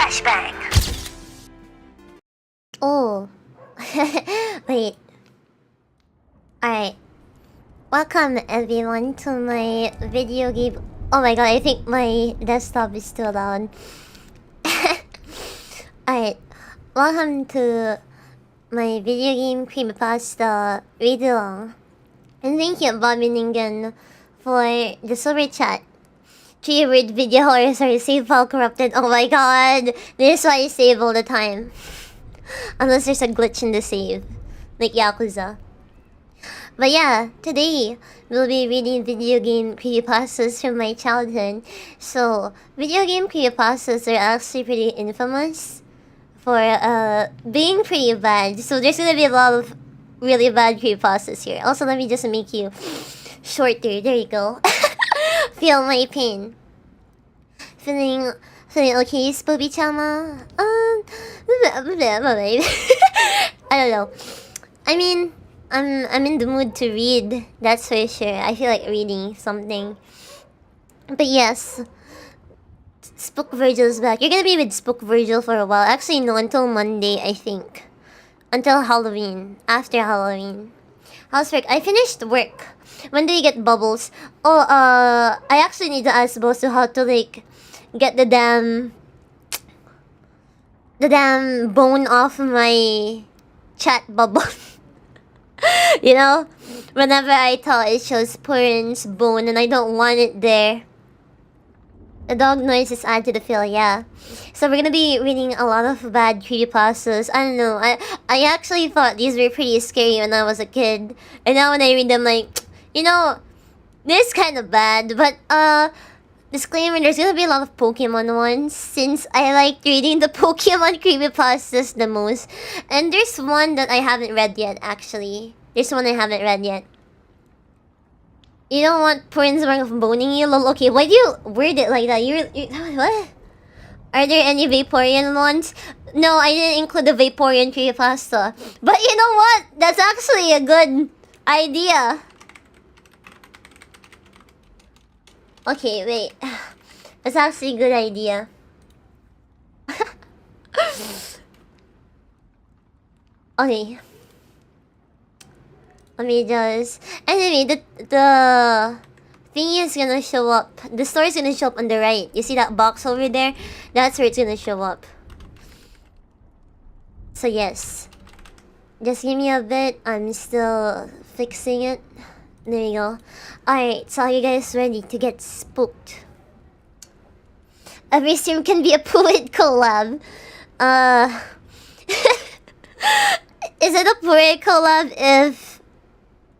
Flashbang. Oh. Wait. Alright. Welcome everyone to my video game. Oh my god, I think my desktop is still down. Alright. Welcome to my video game creepypasta read-along. And thank you, Bobby Ningen, for the super chat. 3-word video horror, sorry, save file corrupted. Oh my god! This is why I save all the time. Unless there's a glitch in the save. Like Yakuza. But yeah, today we'll be reading video game creepypastas from my childhood. So, video game creepypastas are actually pretty infamous for being pretty bad. So there's gonna be a lot of really bad creepypastas here. Also, let me just make you shorter. There you go. Feel my pain. Feeling okay, Spoopy-chama? I don't know. I mean, I'm in the mood to read, that's for sure. I feel like reading something. But yes, Spook Virgil's back. You're gonna be with Spook Virgil for a while. Actually, no, until Monday, I think. Until Halloween. After Halloween. How's work? I finished work. When do you get bubbles? Oh, I actually need to ask Bossu how to, like, get the damn bone off my chat bubble. You know? Whenever I talk, it shows Purin's bone and I don't want it there. The dog noises add to the feel, yeah. So we're gonna be reading a lot of bad creepypastas. I don't know. I actually thought these were pretty scary when I was a kid. And now when I read them, like, you know, this is kind of bad. But, disclaimer, there's gonna be a lot of Pokemon ones. Since I like reading the Pokemon creepypastas the most. And there's one that I haven't read yet, actually. There's one I haven't read yet. You don't want Purin's mark of boning you? Lol, okay, why do you word it like that? You what? Are there any Vaporeon ones? No, I didn't include the Vaporeon creepypasta. But you know what? That's actually a good idea. Okay, wait. That's actually a good idea. Okay. Let me just... Anyway, the thing is gonna show up. The story is gonna show up on the right. You see that box over there? That's where it's gonna show up. So yes. Just give me a bit. I'm still fixing it. There you go. Alright, so are you guys ready to get spooked? Every stream can be a poet collab. Is it a poet collab if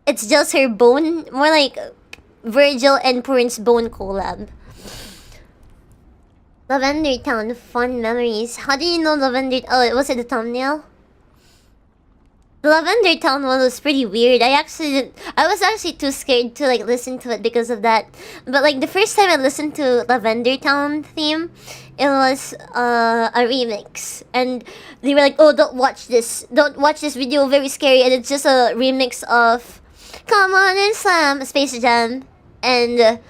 it's just her bone? More like Virgil and Purin's bone collab. Lavender Town, fun memories. How do you know Lavender? Oh, was it the thumbnail? The Lavender Town one was pretty weird. I was actually too scared to like listen to it because of that. But like the first time I listened to Lavender Town theme, it was a remix, and they were like, "Oh, don't watch this video, very scary." And it's just a remix of "Come On and Slam," Space Jam, and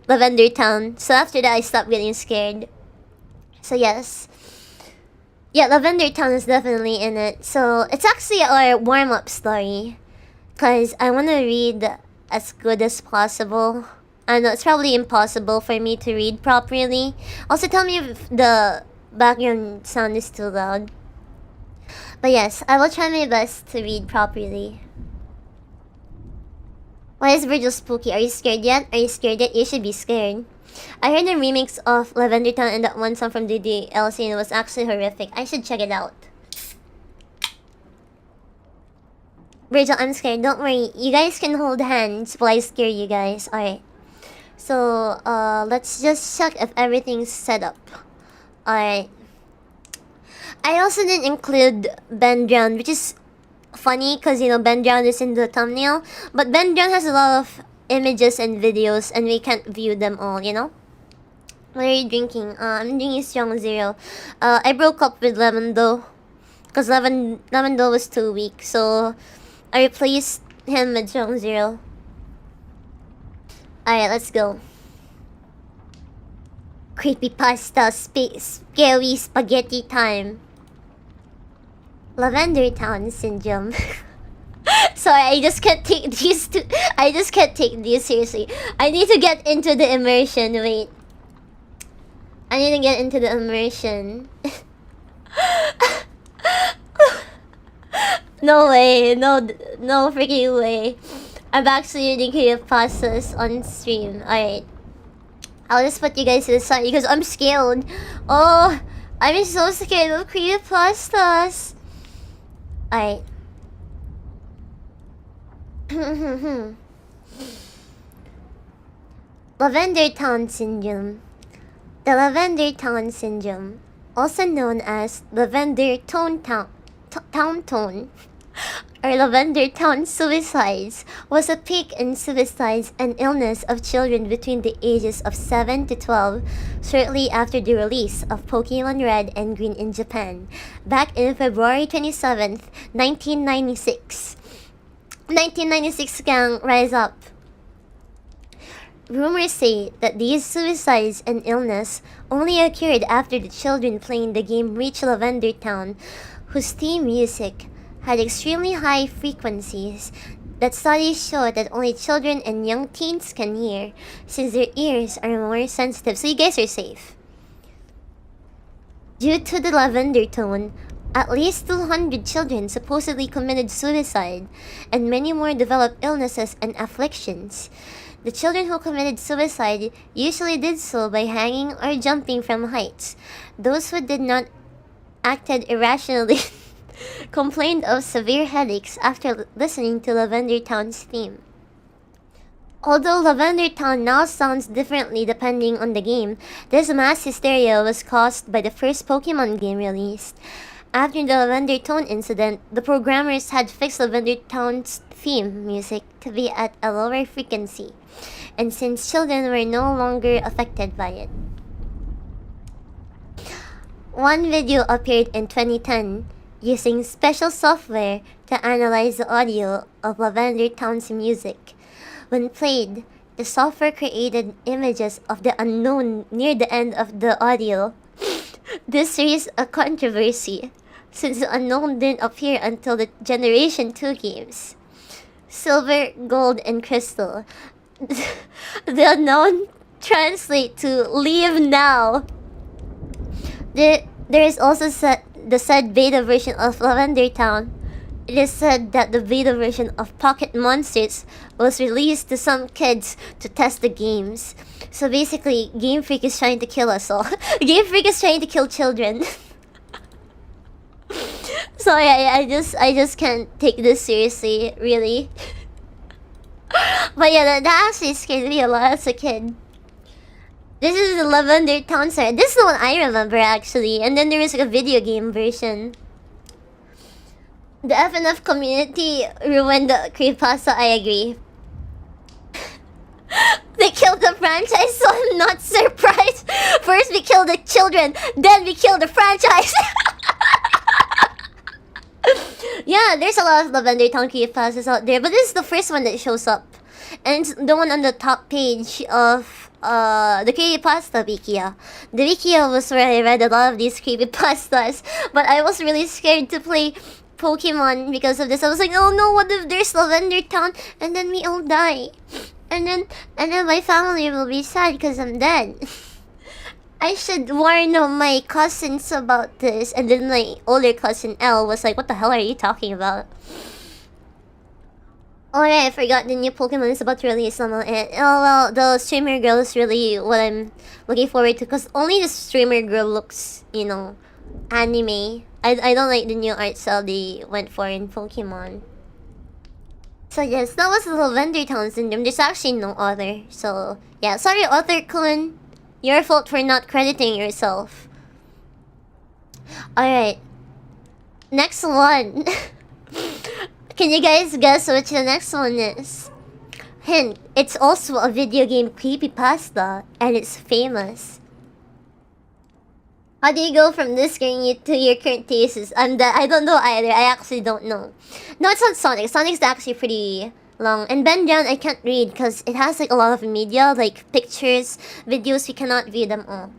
Lavender Town. So after that, I stopped getting scared. So yes. Yeah, Lavender Town is definitely in it. So, it's actually our warm-up story. Because I want to read as good as possible. I know, it's probably impossible for me to read properly. Also, tell me if the background sound is too loud. But yes, I will try my best to read properly. Why is Virgil spooky? Are you scared yet? Are you scared yet? You should be scared. I heard a remix of Lavender Town and that one song from the DLC and it was actually horrific. I should check it out. Virgil, I'm scared. Don't worry. You guys can hold hands while I scare you guys. Alright. So, let's just check if everything's set up. Alright. I also didn't include Ben Drown, which is funny because, you know, Ben Drown is in the thumbnail. But Ben Drown has a lot of images and videos and we can't view them all, you know? What are you drinking? I'm drinking Strong Zero. I broke up with Lemon Dough because Lemon Dough was too weak, so I replaced him with Strong Zero. Alright, let's go. Creepypasta scary spaghetti time. Lavender Town syndrome. Sorry, I just can't take these two. I just can't take these seriously. I need to get into the immersion. Wait. I need to get into the immersion. No way. No freaking way. I'm actually reading creepypastas on stream. Alright. I'll just put you guys to the side because I'm scared. Oh, I'm so scared of creepypastas. Alright. Lavender Town Syndrome. The Lavender Town Syndrome, also known as Lavender Town or Lavender Town suicides, was a peak in suicides and illness of children between the ages of 7 to 12 shortly after the release of Pokemon Red and Green in Japan, back in February 27th, 1996. 1996 gang, rise up. Rumors say that these suicides and illness only occurred after the children playing the game reached Lavender Town, whose theme music had extremely high frequencies that studies show that only children and young teens can hear, since their ears are more sensitive. So you guys are safe. Due to the Lavender Tone, at least 200 children supposedly committed suicide, and many more developed illnesses and afflictions. The children who committed suicide usually did so by hanging or jumping from heights. Those who did not acted irrationally complained of severe headaches after listening to Lavender Town's theme. Although Lavender Town now sounds differently depending on the game, this mass hysteria was caused by the first Pokemon game released. After the Lavender Town incident, the programmers had fixed Lavender Town's theme music to be at a lower frequency, and since children were no longer affected by it. One video appeared in 2010 using special software to analyze the audio of Lavender Town's music. When played, the software created images of the unknown near the end of the audio. This raised a controversy, since the unknown didn't appear until the Generation 2 games. Silver, Gold, and Crystal. The unknown translate to leave now. There is also the said beta version of Lavender Town. It is said that the beta version of Pocket Monsters was released to some kids to test the games. So basically, Game Freak is trying to kill us all. Game Freak is trying to kill children. So I just can't take this seriously, really. But yeah, that actually scared me a lot as a kid. This is the Lavender Town side. This is the one I remember actually. And then there was like a video game version. The FNF community ruined the creepypasta, I agree. They killed the franchise, so I'm not surprised. First we killed the children, then we killed the franchise. Yeah, there's a lot of Lavender Town creepypastas out there, but this is the first one that shows up. And it's the one on the top page of the creepypasta Wikia. The Wikia was where I read a lot of these creepypastas, but I was really scared to play Pokemon because of this. I was like, oh no, what if there's Lavender Town and then we all die? And then my family will be sad because I'm dead. I should warn my cousins about this. And then my older cousin Elle was like, what the hell are you talking about? Oh yeah, I forgot the new Pokemon is about to release. And oh well, the streamer girl is really what I'm looking forward to, because only the streamer girl looks, you know, anime. I don't like the new art style they went for in Pokemon. So yes, that was the Lavender Town syndrome. There's actually no author. So yeah, sorry author-kun. Your fault for not crediting yourself. Alright. Next one. Can you guys guess which the next one is? Hint, it's also a video game creepypasta and it's famous. How do you go from this game to your current tastes? I don't know either. I actually don't know. No, it's not Sonic. Sonic's actually pretty long. And Ben Down, I can't read because it has like a lot of media, like pictures, videos. We cannot view them all.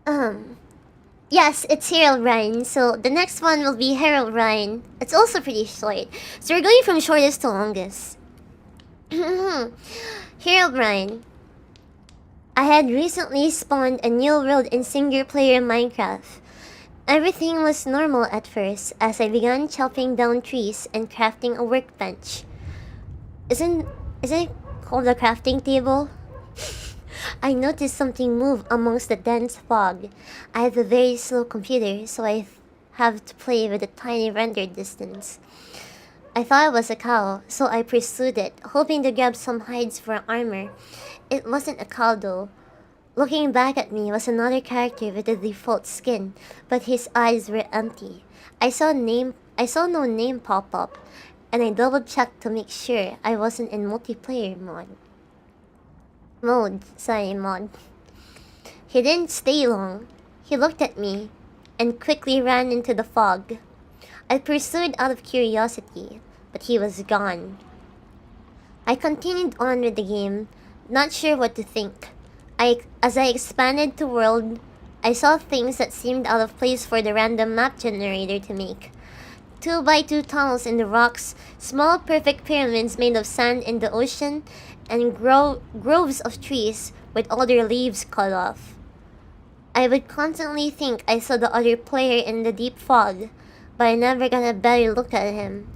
Yes, it's Herobrine. So the next one will be Herobrine. It's also pretty short. So we're going from shortest to longest. Herobrine. I had recently spawned a new world in single-player Minecraft. Everything was normal at first as I began chopping down trees and crafting a workbench. Isn't it called a crafting table? I noticed something move amongst the dense fog. I have a very slow computer, so I have to play with a tiny render distance. I thought it was a cow, so I pursued it, hoping to grab some hides for armor. It wasn't a cow though. Looking back at me was another character with a default skin, but his eyes were empty. I saw no name pop up, and I double-checked to make sure I wasn't in multiplayer mod. He didn't stay long. He looked at me and quickly ran into the fog. I pursued out of curiosity, but he was gone. I continued on with the game, not sure what to think. As I expanded the world, I saw things that seemed out of place for the random map generator to make. 2x2 tunnels in the rocks, small perfect pyramids made of sand in the ocean, and groves of trees with all their leaves cut off. I would constantly think I saw the other player in the deep fog, but I never got a better look at him.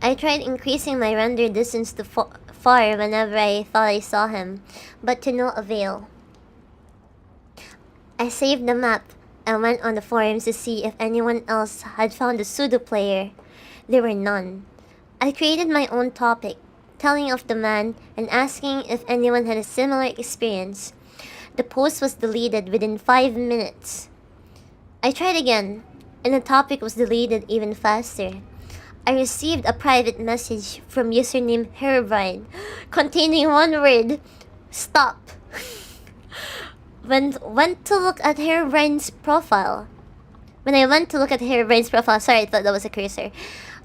I tried increasing my render distance to far whenever I thought I saw him, but to no avail. I saved the map and went on the forums to see if anyone else had found the pseudo player. There were none. I created my own topic, telling of the man and asking if anyone had a similar experience. The post was deleted within 5 minutes. I tried again, and the topic was deleted even faster. I received a private message from username Herobrine containing one word: stop. When I went to look at Herobrine's profile, sorry, I thought that was a cursor.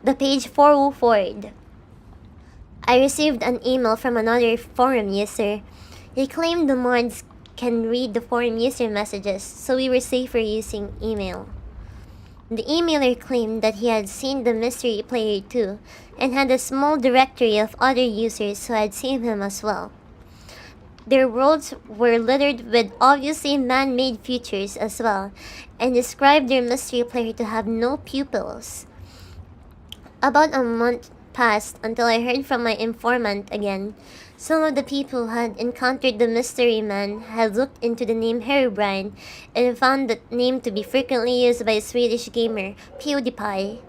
The page forward. I received an email from another forum user. He claimed the mods can read the forum user messages, so we were safer using email. The emailer claimed that he had seen the mystery player too, and had a small directory of other users who had seen him as well. Their worlds were littered with obviously man-made features as well, and described their mystery player to have no pupils. About a month passed until I heard from my informant again. Some of the people who had encountered the mystery man had looked into the name Herobrine and found that name to be frequently used by a Swedish gamer, PewDiePie.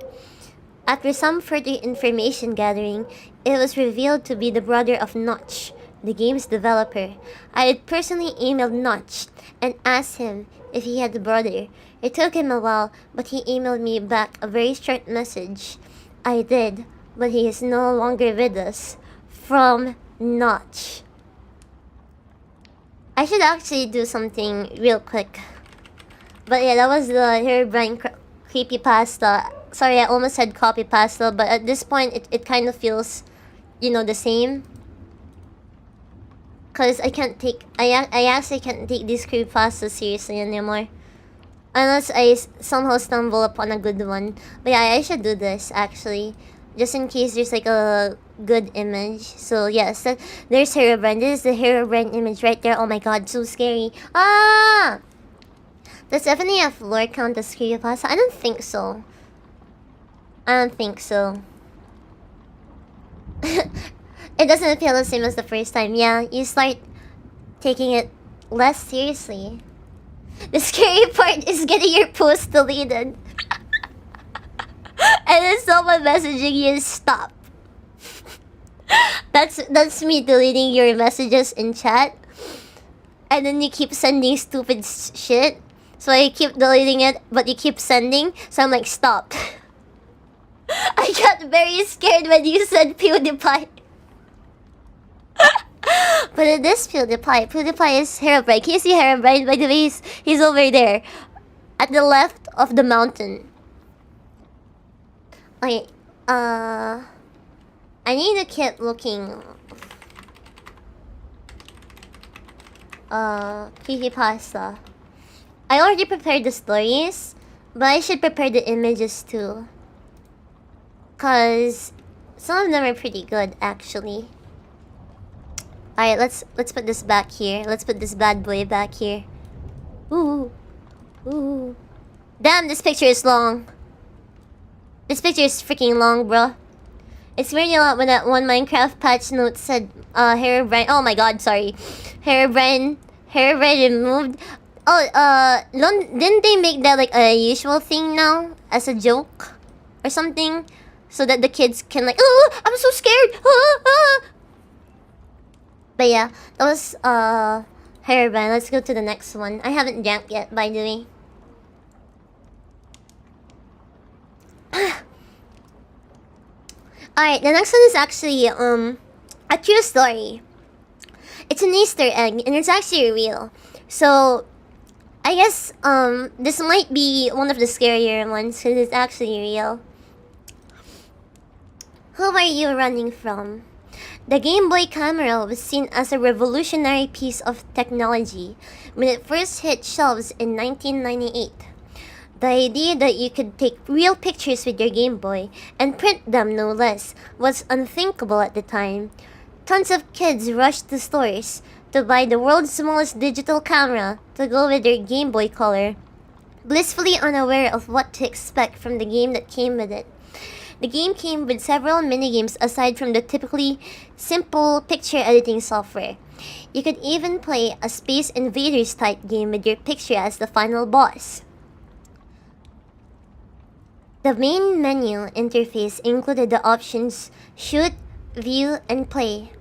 After some further information gathering, it was revealed to be the brother of Notch, the game's developer. I had personally emailed Notch and asked him if he had a brother. It took him a while, but he emailed me back a very short message. I did, but he is no longer with us. From Notch. I should actually do something real quick. But yeah, that was the Herobrine creepypasta. Sorry, I almost said copypasta, but at this point, it kind of feels, the same. Cause I actually can't take these creepypastas seriously anymore. Unless I somehow stumble upon a good one. But yeah, I should do this actually. Just in case there's like a good image. So yes, there's Herobrine. This is the Herobrine image right there. Oh my god, so scary. Ah! Does definitely have lore count as creepypasta? I don't think so. It doesn't feel the same as the first time. Yeah, you start taking it less seriously. The scary part is getting your post deleted. And then someone messaging you, stop. That's me deleting your messages in chat. And then you keep sending stupid shit. So I keep deleting it, but you keep sending. So I'm like, stop. I got very scared when you said PewDiePie. But it is PewDiePie. PewDiePie is Herobrine. Can you see Herobrine? By the way, he's over there. At the left of the mountain. Okay, I need to keep looking. Creepypasta. I already prepared the stories, but I should prepare the images too. Cause some of them are pretty good actually. Alright, let's put this back here. Let's put this bad boy back here. Ooh. Ooh. Damn, this picture is long. This picture is freaking long, bro. It's weird a lot when that one Minecraft patch note said Herobrine. Oh my god, sorry. Herobrine removed. Oh, didn't they make that like a usual thing now as a joke or something, so that the kids can like, oh, I'm so scared. But yeah, that was Herobrine. Let's go to the next one. I haven't drank yet, by the way. Alright, the next one is actually a true story. It's an Easter egg and it's actually real. So I guess this might be one of the scarier ones because it's actually real. Who are you running from? The Game Boy camera was seen as a revolutionary piece of technology when it first hit shelves in 1998. The idea that you could take real pictures with your Game Boy and print them no less was unthinkable at the time. Tons of kids rushed to stores to buy the world's smallest digital camera to go with their Game Boy Color, blissfully unaware of what to expect from the game that came with it. The game came with several minigames aside from the typically simple picture editing software. You could even play a Space Invaders type game with your picture as the final boss. The main menu interface included the options Shoot, View, and Play.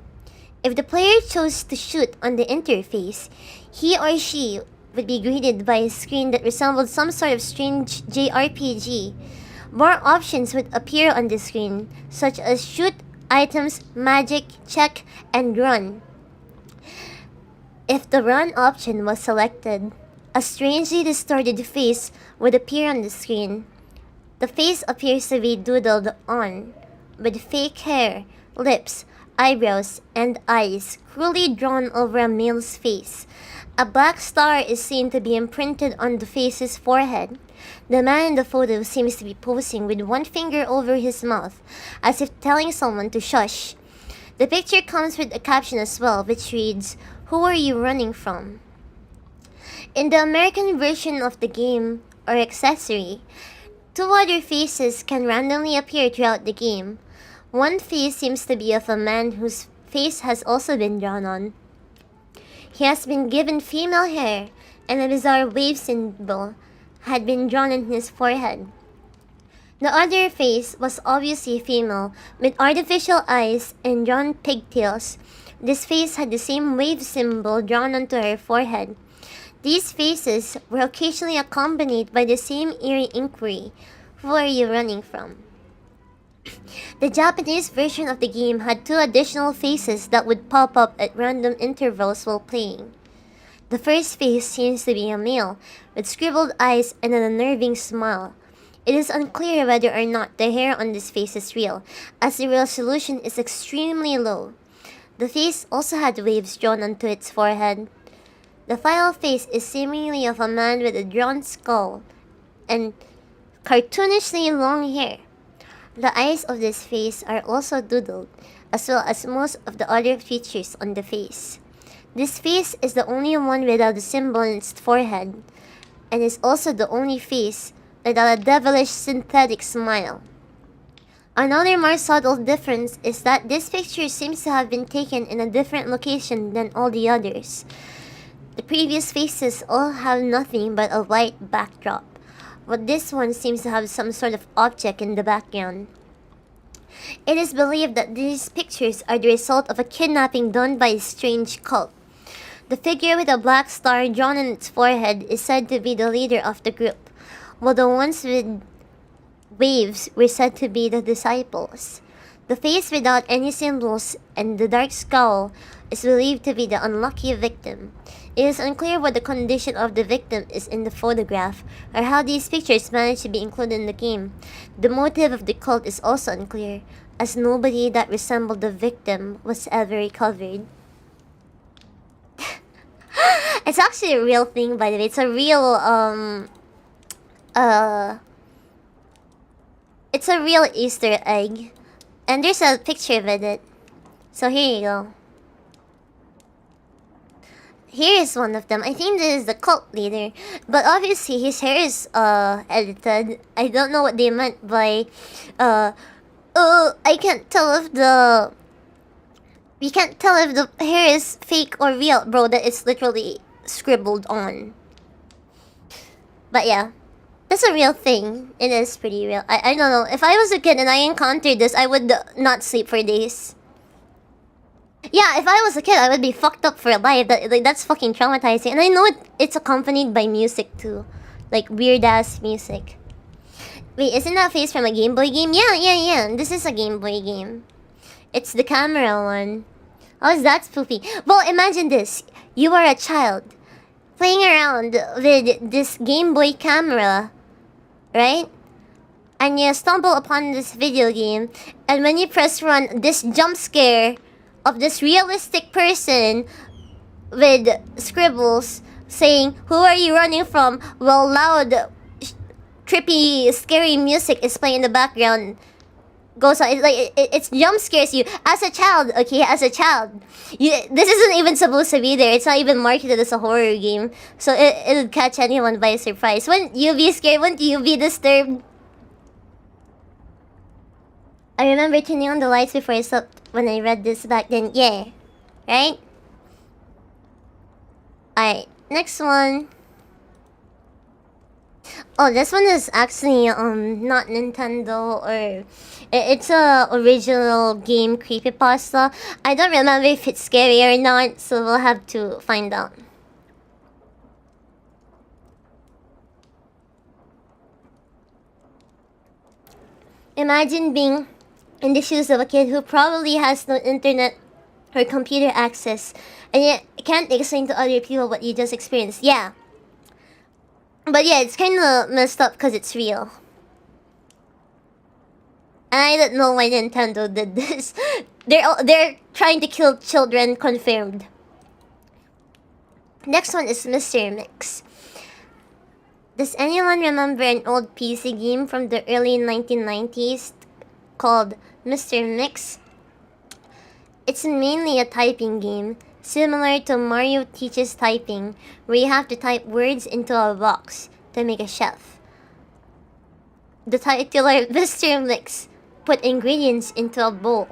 If the player chose to shoot on the interface, he or she would be greeted by a screen that resembled some sort of strange JRPG. More options would appear on the screen, such as Shoot, Items, Magic, Check, and Run. If the Run option was selected, a strangely distorted face would appear on the screen. The face appears to be doodled on, with fake hair, lips, eyebrows, and eyes cruelly drawn over a male's face. A black star is seen to be imprinted on the face's forehead. The man in the photo seems to be posing with one finger over his mouth, as if telling someone to shush. The picture comes with a caption as well, which reads, "Who are you running from?" In the American version of the game, or accessory, two other faces can randomly appear throughout the game. One face seems to be of a man whose face has also been drawn on. He has been given female hair, and a bizarre wave symbol had been drawn on his forehead. The other face was obviously female, with artificial eyes and drawn pigtails. This face had the same wave symbol drawn onto her forehead. These faces were occasionally accompanied by the same eerie inquiry, "Who are you running from?" The Japanese version of the game had two additional faces that would pop up at random intervals while playing. The first face seems to be a male, with scribbled eyes and an unnerving smile. It is unclear whether or not the hair on this face is real, as the resolution is extremely low. The face also had waves drawn onto its forehead. The final face is seemingly of a man with a drawn skull and cartoonishly long hair. The eyes of this face are also doodled, as well as most of the other features on the face. This face is the only one without a symbol in its forehead, and is also the only face without a devilish synthetic smile. Another more subtle difference is that this picture seems to have been taken in a different location than all the others. The previous faces all have nothing but a white backdrop, but this one seems to have some sort of object in the background. It is believed that these pictures are the result of a kidnapping done by a strange cult. The figure with a black star drawn on its forehead is said to be the leader of the group, while the ones with waves were said to be the disciples. The face without any symbols and the dark skull is believed to be the unlucky victim. It is unclear what the condition of the victim is in the photograph, or how these pictures managed to be included in the game. The motive of the cult is also unclear, as nobody that resembled the victim was ever recovered. It's actually a real thing, by the way. It's a real it's a real Easter egg, and there's a picture with it. So here you go. Here is one of them. I think this is the cult leader, but obviously his hair is edited. I don't know what they meant by I can't tell if the we can't tell if the hair is fake or real, bro. That it's literally scribbled on. But yeah, that's a real thing. It is pretty real. I don't know. If I was a kid and I encountered this, I would not sleep for days. Yeah, if I was a kid, I would be fucked up for life. That's fucking traumatizing. And I know it's accompanied by music too. Like weird ass music. Wait, isn't that face from a Game Boy game? Yeah. This is a Game Boy game. It's the camera one. How is that spoofy? Well, imagine this. You are a child playing around with this Game Boy camera, right? And you stumble upon this video game, and when you press run, this jump scare of this realistic person with scribbles saying, "Who are you running from?" while loud, trippy, scary music is playing in the background. Goes on. It's jump scares you as a child. Okay, as a child, this isn't even supposed to be there. It's not even marketed as a horror game, so it'll catch anyone by surprise. Wouldn't you be scared? Wouldn't you be disturbed? I remember turning on the lights before I slept when I read this back then. Yeah, right. Alright, next one. Oh, this one is actually not Nintendo, or it's a original game creepypasta. I don't remember if it's scary or not, so we'll have to find out. Imagine being in the shoes of a kid who probably has no internet or computer access, and yet can't explain to other people what you just experienced. Yeah. But yeah, it's kind of messed up because it's real. And I don't know why Nintendo did this. They're trying to kill children, confirmed. Next one is Mr. Mix. Does anyone remember an old PC game from the early 1990s called Mr. Mix? It's mainly a typing game, similar to Mario Teaches Typing, where you have to type words into a box to make a chef. The titular Mr. Mix put ingredients into a bowl.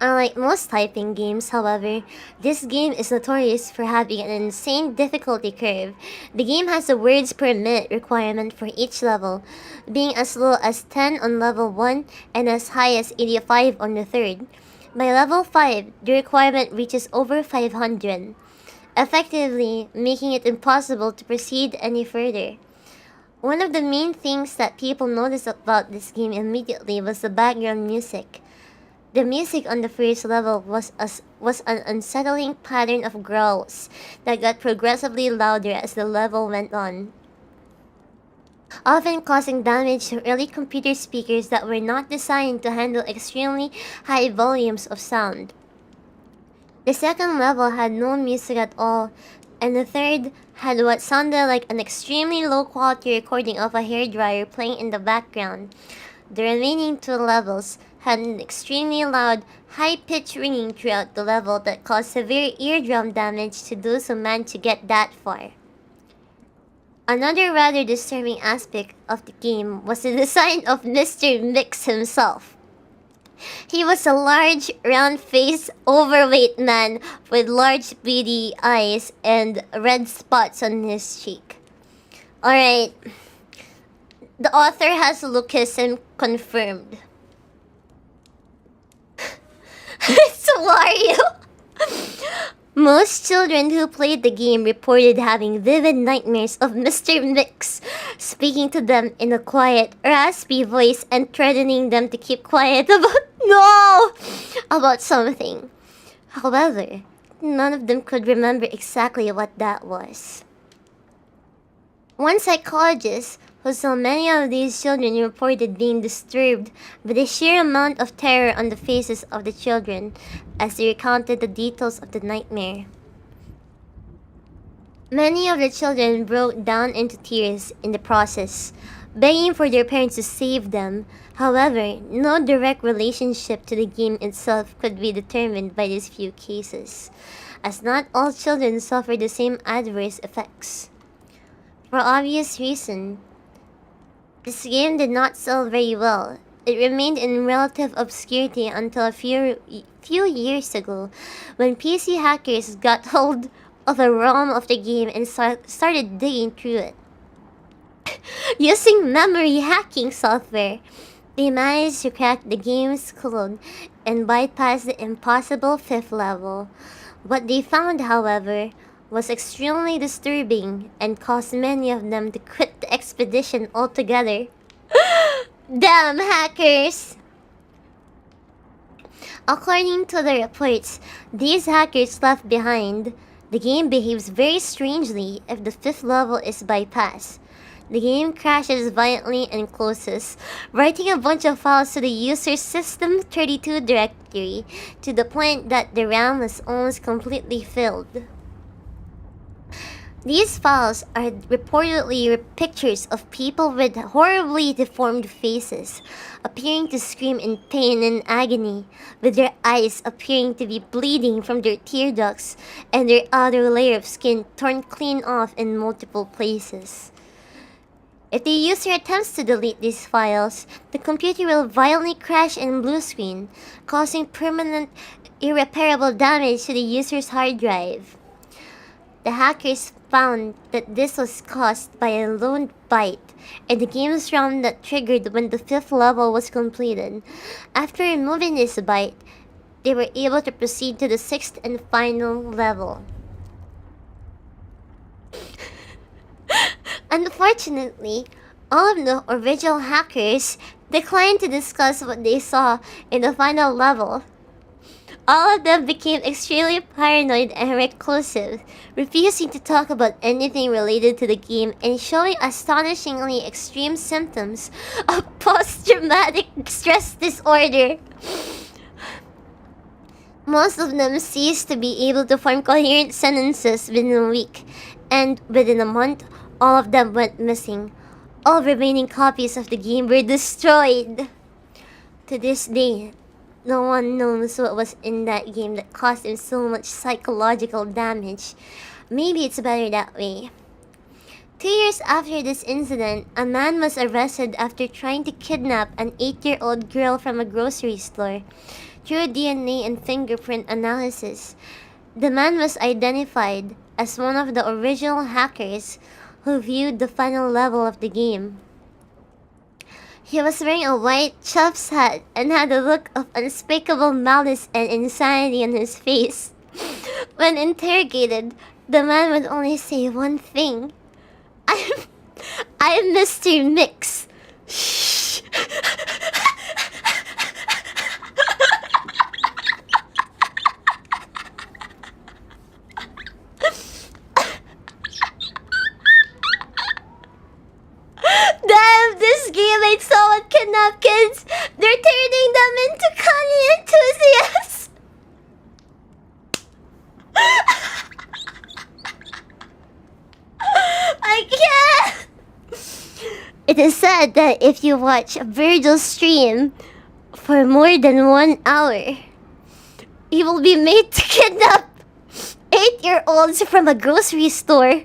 Unlike most typing games, however, this game is notorious for having an insane difficulty curve. The game has a words per minute requirement for each level, being as low as 10 on level 1 and as high as 85 on the third. By level 5, the requirement reaches over 500, effectively making it impossible to proceed any further. One of the main things that people noticed about this game immediately was the background music. The music on the first level was an unsettling pattern of growls that got progressively louder as the level went on, often causing damage to early computer speakers that were not designed to handle extremely high volumes of sound. The second level had no music at all, and the third had what sounded like an extremely low-quality recording of a hairdryer playing in the background. The remaining two levels had an extremely loud, high-pitched ringing throughout the level that caused severe eardrum damage to those who managed to get that far. Another rather disturbing aspect of the game was the design of Mr. Mix himself. He was a large, round-faced, overweight man with large beady eyes and red spots on his cheek. Alright. The author has lookism confirmed. It's Wario! Most children who played the game reported having vivid nightmares of Mr. Mix speaking to them in a quiet, raspy voice and threatening them to keep quiet about something. However, none of them could remember exactly what that was. One psychologist who saw many of these children reported being disturbed by the sheer amount of terror on the faces of the children as they recounted the details of the nightmare. Many of the children broke down into tears in the process, begging for their parents to save them. However, no direct relationship to the game itself could be determined by these few cases, as not all children suffer the same adverse effects. For obvious reason, this game did not sell very well. It remained in relative obscurity until a few years ago, when PC hackers got hold of a ROM of the game and started digging through it. Using memory hacking software, they managed to crack the game's code and bypass the impossible 5th level. What they found, however, was extremely disturbing and caused many of them to quit the expedition altogether. Damn hackers! According to the reports, these hackers left behind, the game behaves very strangely if the 5th level is bypassed. The game crashes violently and closes, writing a bunch of files to the user's System32 directory to the point that the RAM was almost completely filled. These files are reportedly pictures of people with horribly deformed faces, appearing to scream in pain and agony, with their eyes appearing to be bleeding from their tear ducts and their outer layer of skin torn clean off in multiple places. If the user attempts to delete these files, the computer will violently crash and blue screen, causing permanent, irreparable damage to the user's hard drive. The hackers found that this was caused by a lone byte in the game's ROM that triggered when the 5th level was completed. After removing this byte, they were able to proceed to the 6th and final level. Unfortunately, all of the original hackers declined to discuss what they saw in the final level. All of them became extremely paranoid and reclusive, refusing to talk about anything related to the game and showing astonishingly extreme symptoms of post-traumatic stress disorder. Most of them ceased to be able to form coherent sentences within a week, and within a month, all of them went missing. All remaining copies of the game were destroyed. To this day, no one knows what was in that game that caused him so much psychological damage. Maybe it's better that way. 2 years after this incident, a man was arrested after trying to kidnap an 8-year-old girl from a grocery store. Through DNA and fingerprint analysis, the man was identified as one of the original hackers who viewed the final level of the game. He was wearing a white chef's hat and had a look of unspeakable malice and insanity on his face. When interrogated, the man would only say one thing. I'm Mr. Mix. Shh. Damn, this game ain't someone kidnap kids. They're turning them into cunning enthusiasts. I can't. It is said that if you watch Virgil's stream for more than 1 hour, you will be made to kidnap 8-year-olds from a grocery store.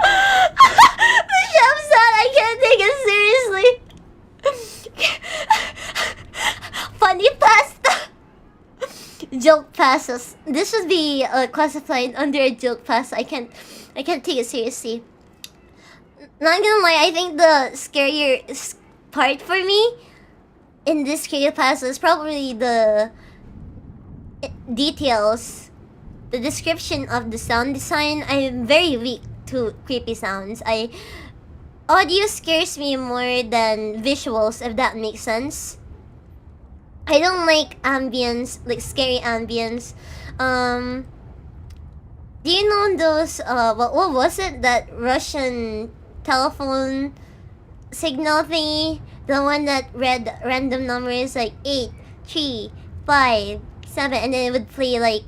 The chef said I can't take it seriously. Funny pasta. Joke pastas. This should be classified under a joke pasta. I can't take it seriously. Not gonna lie, I think the scarier part for me in this creepypasta is probably the details, the description of the sound design. I'm very weak to creepy sounds. Audio scares me more than visuals, if that makes sense. I don't like ambience, like scary ambience. Do you know those what was it, that Russian telephone signal thingy? The one that read random numbers like 8, 3, 5, 7, and then it would play like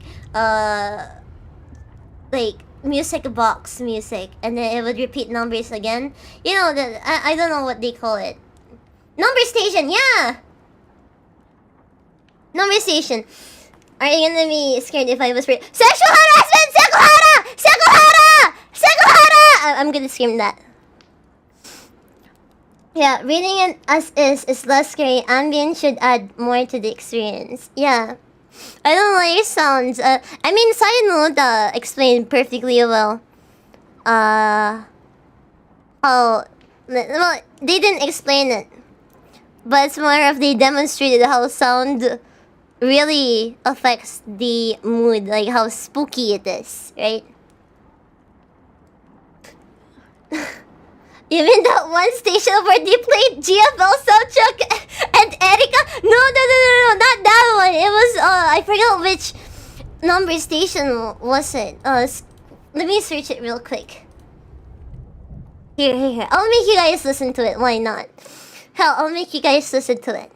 like music box music, and then it would repeat numbers again. You know that I don't know what they call it. Number station, yeah. Number station. Are you gonna be scared if I whisper sexual harassment? Sekuhara! Sekuhara! Sekuhara! I'm gonna scream that. Yeah, reading it as is less scary. Ambient should add more to the experience. Yeah. I don't like sounds. I mean, Sayanoda explained perfectly well. How... Well, they didn't explain it. But it's more of they demonstrated how sound really affects the mood. Like how spooky it is, right? Even that one station where they played GFL soundtrack and Erika? No, not that one. It was, I forgot which number station was it. Let me search it real quick. Here. I'll make you guys listen to it. Why not? Hell, I'll make you guys listen to it.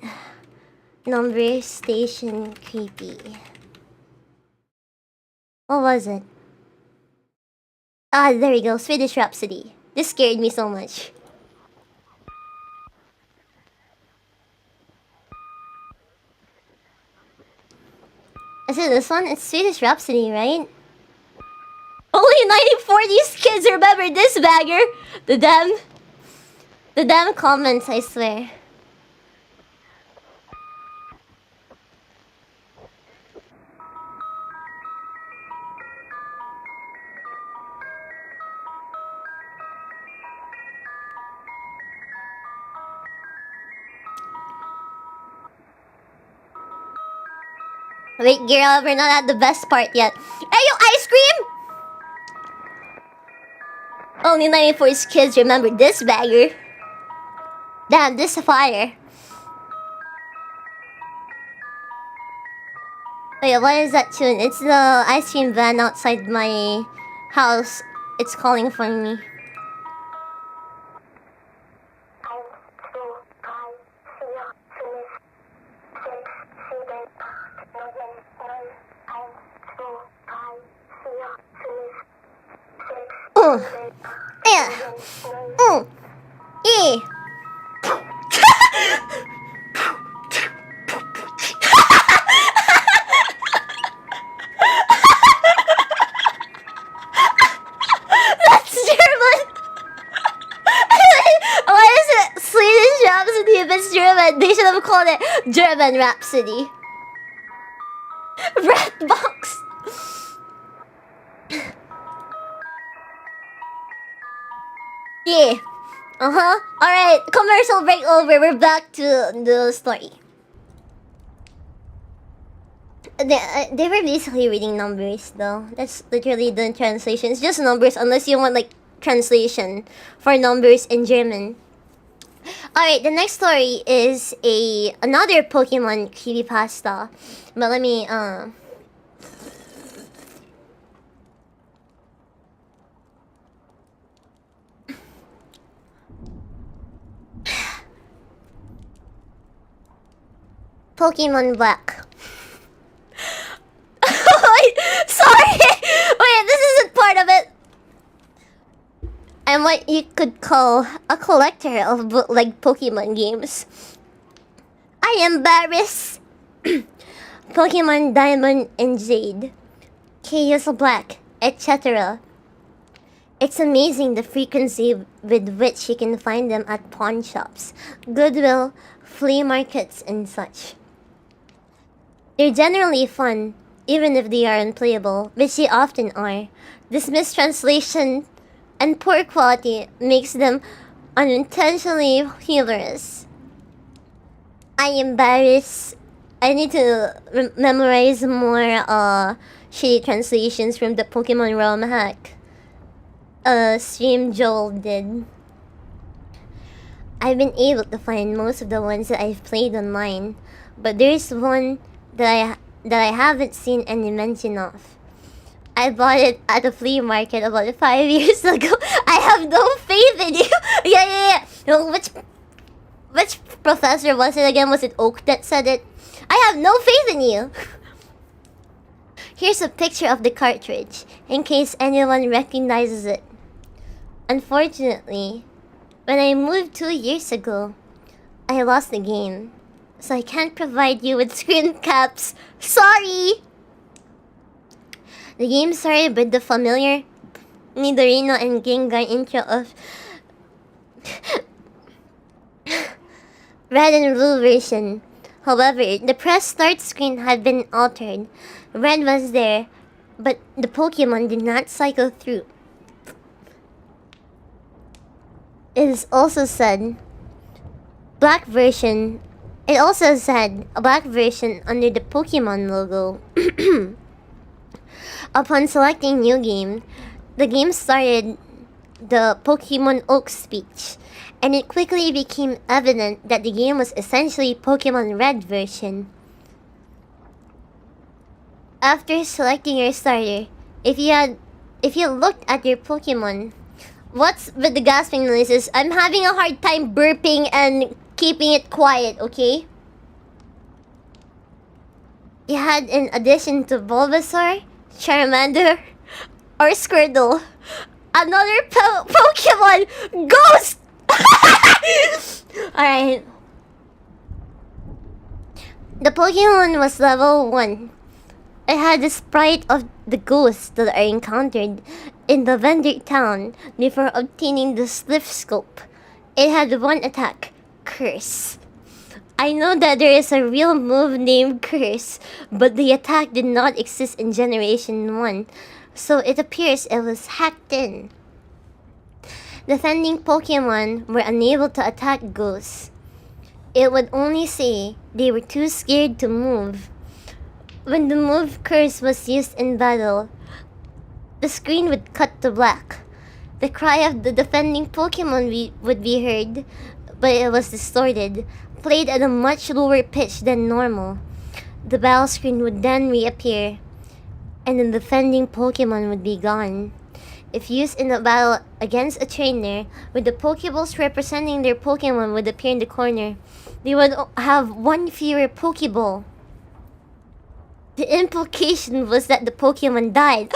Number station creepy. What was it? Ah, there we go. Swedish Rhapsody. This scared me so much. Is it this one? It's Swedish Rhapsody, right? Only 1940s kids remember this bagger. The damn comments, I swear. Wait, girl, we're not at the best part yet. Hey, yo, ice cream! Only 94's kids remember this bagger. Damn, this fire. Wait, what is that tune? It's the ice cream van outside my house. It's calling for me. Yeah. Yeah. That's German. Why is it Swedish Rhapsody if it's German? They should have called it German Rhapsody. Rat box. Yeah. Alright, commercial break over. We're back to the story. They were basically reading numbers though. That's literally the translation. It's just numbers unless you want like translation for numbers in German. Alright, the next story is another Pokemon creepypasta. But let me Pokemon Black. Wait, sorry! Wait, this isn't part of it. I'm what you could call a collector of bootleg Pokemon games. I am Barris. Pokemon Diamond and Jade, Chaos Black, etc. It's amazing the frequency with which you can find them at pawn shops, Goodwill, flea markets, and such. They're generally fun, even if they are unplayable, which they often are. This mistranslation and poor quality makes them unintentionally humorous. I am Barris. I need to memorize more shitty translations from the Pokemon ROM hack stream Joel did. I've been able to find most of the ones that I've played online, but there's one that I haven't seen any mention of. I bought it at a flea market about 5 years ago. I have no faith in you. Yeah. No, which professor was it again? Was it Oak that said it? I have no faith in you. Here's a picture of the cartridge, in case anyone recognizes it. Unfortunately, when I moved 2 years ago, I lost the game, so I can't provide you with screen caps. Sorry! The game started with the familiar Midorino and Gengar intro of Red and Blue version. However, the press start screen had been altered. Red was there, but the Pokemon did not cycle through. It is also said black version. It also said a black version under the Pokemon logo. Upon selecting new game, the game started the Pokemon Oak speech, and it quickly became evident that the game was essentially Pokemon Red version. After selecting your starter, if you looked at your Pokemon, what's with the gasping noises? I'm having a hard time burping and keeping it quiet, okay? You had in addition to Bulbasaur, Charmander, or Squirtle, another Pokemon Ghost! Alright. The Pokemon was level 1. It had the sprite of the ghosts that are encountered in the Vendor Town before obtaining the Sliff Scope. It had one attack, Curse. I know that there is a real move named Curse, but the attack did not exist in Generation 1, so it appears it was hacked in. Defending Pokemon were unable to attack ghosts. It would only say they were too scared to move. When the move Curse was used in battle, the screen would cut to black. The cry of the defending Pokemon would be heard, but it was distorted, played at a much lower pitch than normal. The battle screen would then reappear, and the defending Pokemon would be gone. If used in a battle against a trainer, with the Pokeballs representing their Pokemon would appear in the corner, they would have one fewer Pokeball. The implication was that the Pokemon died.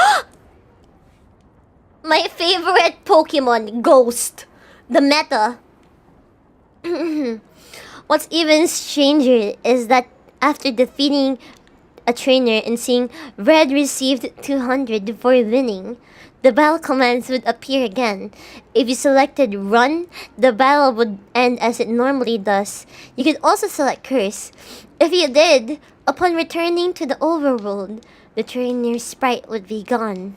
My favorite Pokemon, Ghost. The meta. What's even stranger is that after defeating a trainer and seeing Red received 200 for winning, the battle commands would appear again. If you selected Run, the battle would end as it normally does. You could also select Curse. If you did, upon returning to the overworld, the trainer's sprite would be gone.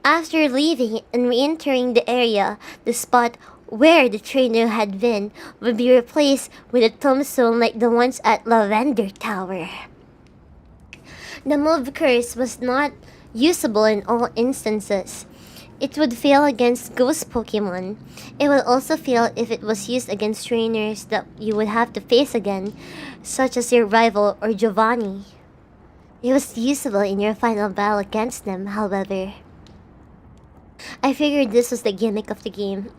After leaving and re-entering the area, the spot where the trainer had been would be replaced with a tombstone like the ones at Lavender Tower. The move Curse was not usable in all instances. It would fail against ghost Pokemon. It would also fail if it was used against trainers that you would have to face again, such as your rival or Giovanni. It was usable in your final battle against them, however. I figured this was the gimmick of the game,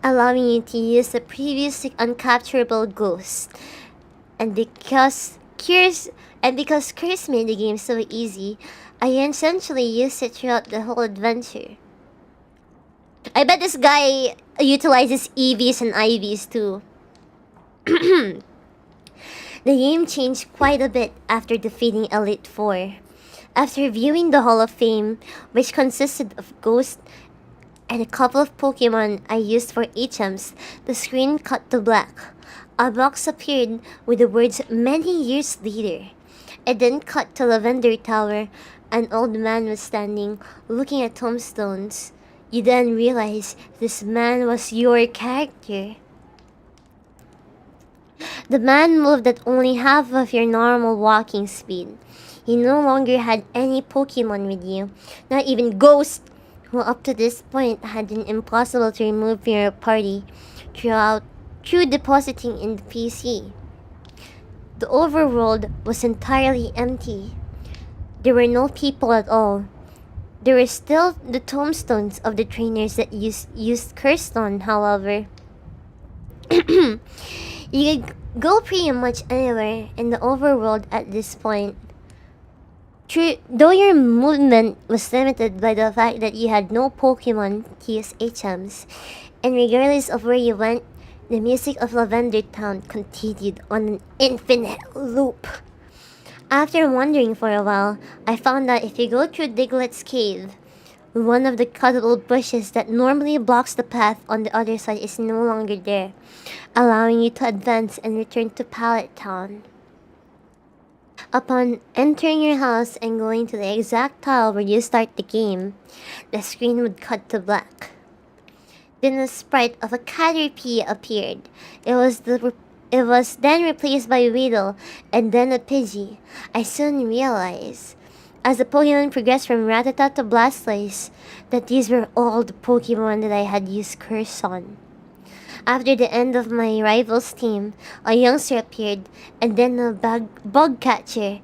allowing you to use the previously uncapturable ghost. And because Curse made the game so easy, I essentially used it throughout the whole adventure. I bet this guy utilizes EVs and IVs too. The game changed quite a bit after defeating Elite Four. After viewing the Hall of Fame, which consisted of Ghost and a couple of Pokemon I used for HMs, the screen cut to black. A box appeared with the words "Many years later." It then cut to Lavender Tower. An old man was standing, looking at tombstones. You then realize this man was your character. The man moved at only half of your normal walking speed. He no longer had any Pokemon with you, not even Ghost, who up to this point had been impossible to remove from your party through depositing in the PC. The overworld was entirely empty. There were no people at all. There were still the tombstones of the trainers that used Curse on, however. You could go pretty much anywhere in the overworld at this point. Though your movement was limited by the fact that you had no Pokemon to use HMs, and regardless of where you went, the music of Lavender Town continued on an infinite loop. After wandering for a while, I found that if you go through Diglett's cave, one of the cuddled bushes that normally blocks the path on the other side is no longer there, allowing you to advance and return to Pallet Town. Upon entering your house and going to the exact tile where you start the game, the screen would cut to black. Then a sprite of a Caterpie appeared. It was then replaced by Weedle and then a Pidgey. I soon realized, as the Pokemon progressed from Rattata to Blastoise, that these were all the Pokemon that I had used Curse on. After the end of my rival's team, a youngster appeared, and then a bug catcher.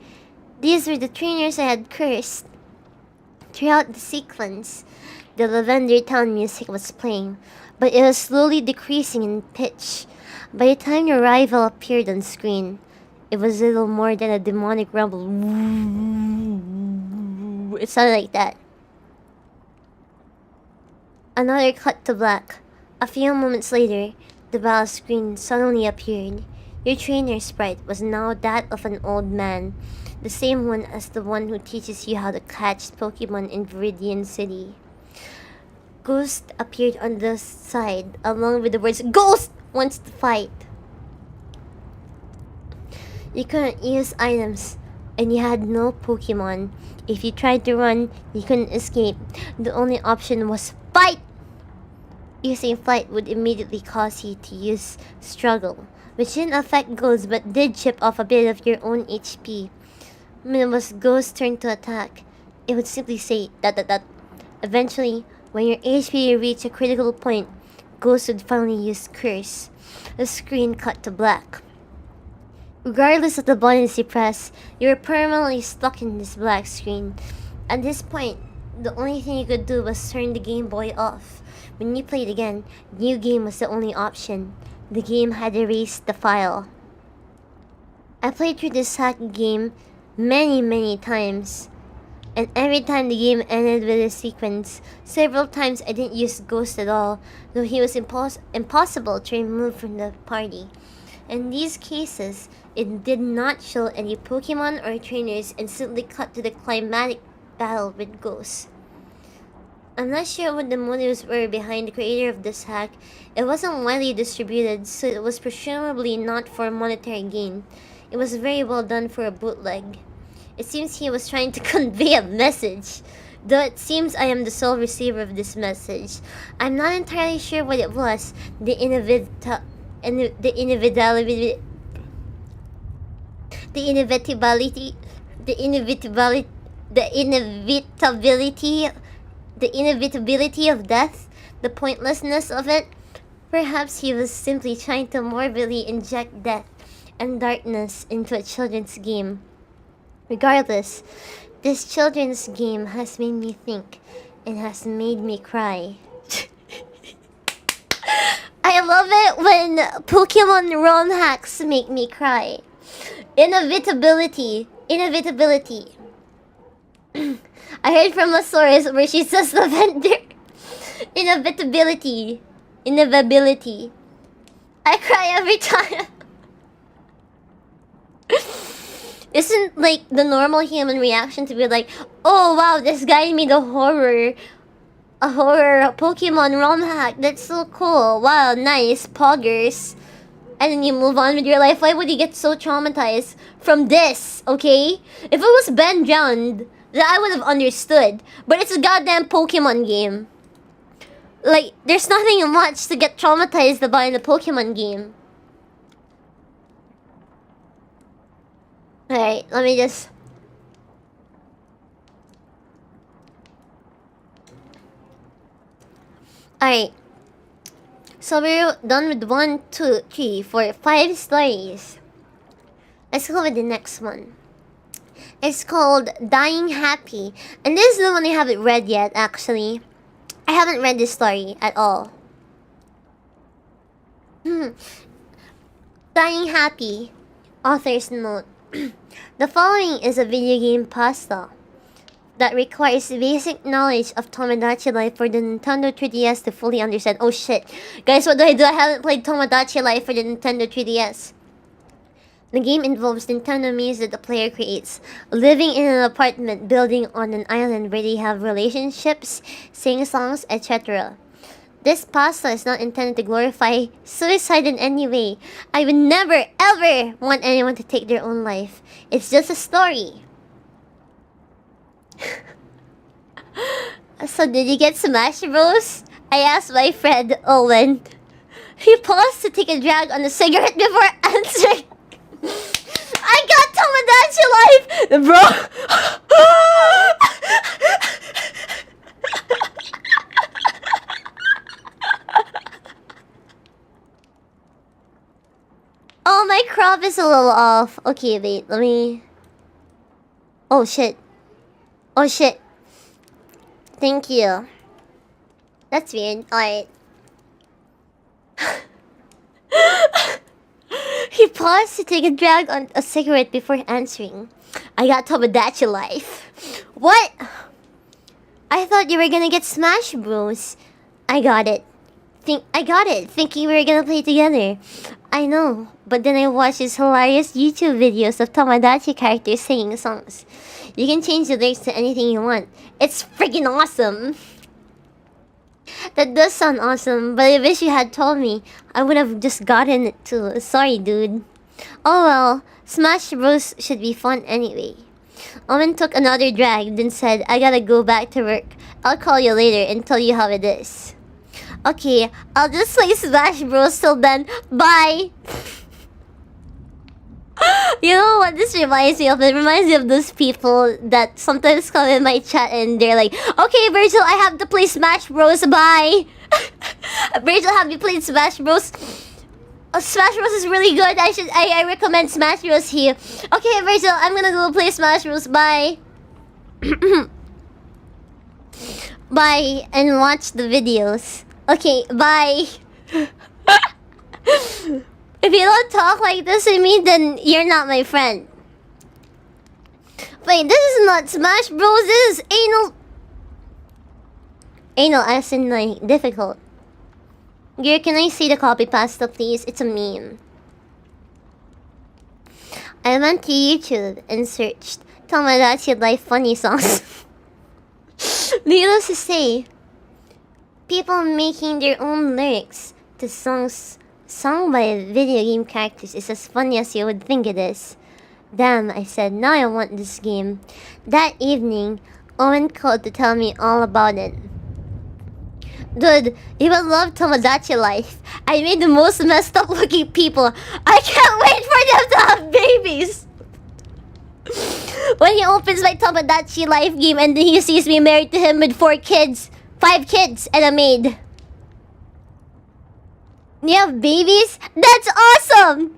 These were the trainers I had cursed. Throughout the sequence, the Lavender Town music was playing, but it was slowly decreasing in pitch. By the time your rival appeared on screen, it was little more than a demonic rumble. It sounded like that. Another cut to black. A few moments later, the battle screen suddenly appeared. Your trainer sprite was now that of an old man, the same one as the one who teaches you how to catch Pokemon in Viridian City. Ghost appeared on the side, along with the words, "Ghost wants to fight!" You couldn't use items, and you had no Pokemon. If you tried to run, you couldn't escape. The only option was fight! Using flight would immediately cause you to use struggle, which didn't affect Ghost but did chip off a bit of your own HP. When it was Ghost's turn to attack, it would simply say ... Eventually, when your HP reached a critical point, Ghost would finally use Curse. The screen cut to black. Regardless of the buttons you press, you were permanently stuck in this black screen. At this point, the only thing you could do was turn the Game Boy off. When you played again, New Game was the only option. The game had erased the file. I played through this hack game many times, and every time the game ended with a sequence, several times I didn't use Ghost at all, though he was impossible to remove from the party. In these cases, it did not show any Pokemon or trainers and simply cut to the climatic battle with Ghost. I'm not sure what the motives were behind the creator of this hack. It wasn't widely distributed, so it was presumably not for monetary gain. It was very well done for a bootleg. It seems he was trying to convey a message, though it seems I am the sole receiver of this message. I'm not entirely sure what it was. The inevitability of death, the pointlessness of it. Perhaps he was simply trying to morbidly inject death and darkness into a children's game. Regardless, this children's game has made me think and has made me cry. I love it when Pokemon ROM hacks make me cry. Inevitability. I heard from a source where she says Lavender. Inevitability. I cry every time. Isn't like the normal human reaction to be like, oh wow, this guy made a horror Pokemon ROM hack. That's so cool. Wow, nice, poggers. And then you move on with your life. Why would you get so traumatized from this, okay? If it was Ben drowned, then I would have understood. But it's a goddamn Pokemon game. Like, there's nothing much to get traumatized about in a Pokemon game. Alright, let me just... Alright. So we're done with 1, 2, 3, 4, 5 stories. Let's go with the next one. It's called Dying Happy. And this is the one I haven't read yet, actually. I haven't read this story at all. Dying Happy. Author's note. The following is a video game puzzle that requires basic knowledge of Tomodachi Life for the Nintendo 3DS to fully understand. Oh shit. Guys, what do? I haven't played Tomodachi Life for the Nintendo 3DS. The game involves Nintendo memes that the player creates, living in an apartment building on an island where they have relationships, sing songs, etc. This pasta is not intended to glorify suicide in any way. I would never ever want anyone to take their own life. It's just a story. So did you get Smash Bros? I asked my friend Owen. He paused to take a drag on a cigarette before answering. I got Tomodachi Life, bro. Oh, my crop is a little off. Okay, wait, let me... Oh shit. Oh shit. Thank you. That's weird. Alright. He paused to take a drag on a cigarette before answering. I got Tomodachi Life. What? I thought you were gonna get Smash Bros. I got it. Thinking we were gonna play together. I know, but then I watched these hilarious YouTube videos of Tomodachi characters singing songs. You can change the lyrics to anything you want. It's freaking awesome. That does sound awesome, but I wish you had told me. I would have just gotten it too. Sorry, dude. Oh well, Smash Bros should be fun anyway. Owen took another drag, then said, I gotta go back to work. I'll call you later and tell you how it is. Okay, I'll just play Smash Bros till then. Bye! You know what this reminds me of? It reminds me of those people that sometimes come in my chat and they're like, okay, Virgil, I have to play Smash Bros. Bye! Virgil, have you played Smash Bros? Oh, Smash Bros is really good. I recommend Smash Bros here. Okay, Virgil, I'm gonna go play Smash Bros. Bye! Bye, and watch the videos. Okay, bye! If you don't talk like this to me, then you're not my friend. Wait, this is not Smash Bros. This is anal. Anal as in like difficult. Gear, can I see the copy pasta, please? It's a meme. I went to YouTube and searched Tomodachi Life funny songs. Needless to say, people making their own lyrics to songs sung by video game characters is as funny as you would think it is. Damn, I said, now I want this game. That evening, Owen called to tell me all about it. Dude, you would love Tomodachi Life. I made the most messed up looking people. I can't wait for them to have babies. When he opens my Tomodachi Life game and then he sees me married to him with 5 kids, and a maid. You have babies? That's awesome!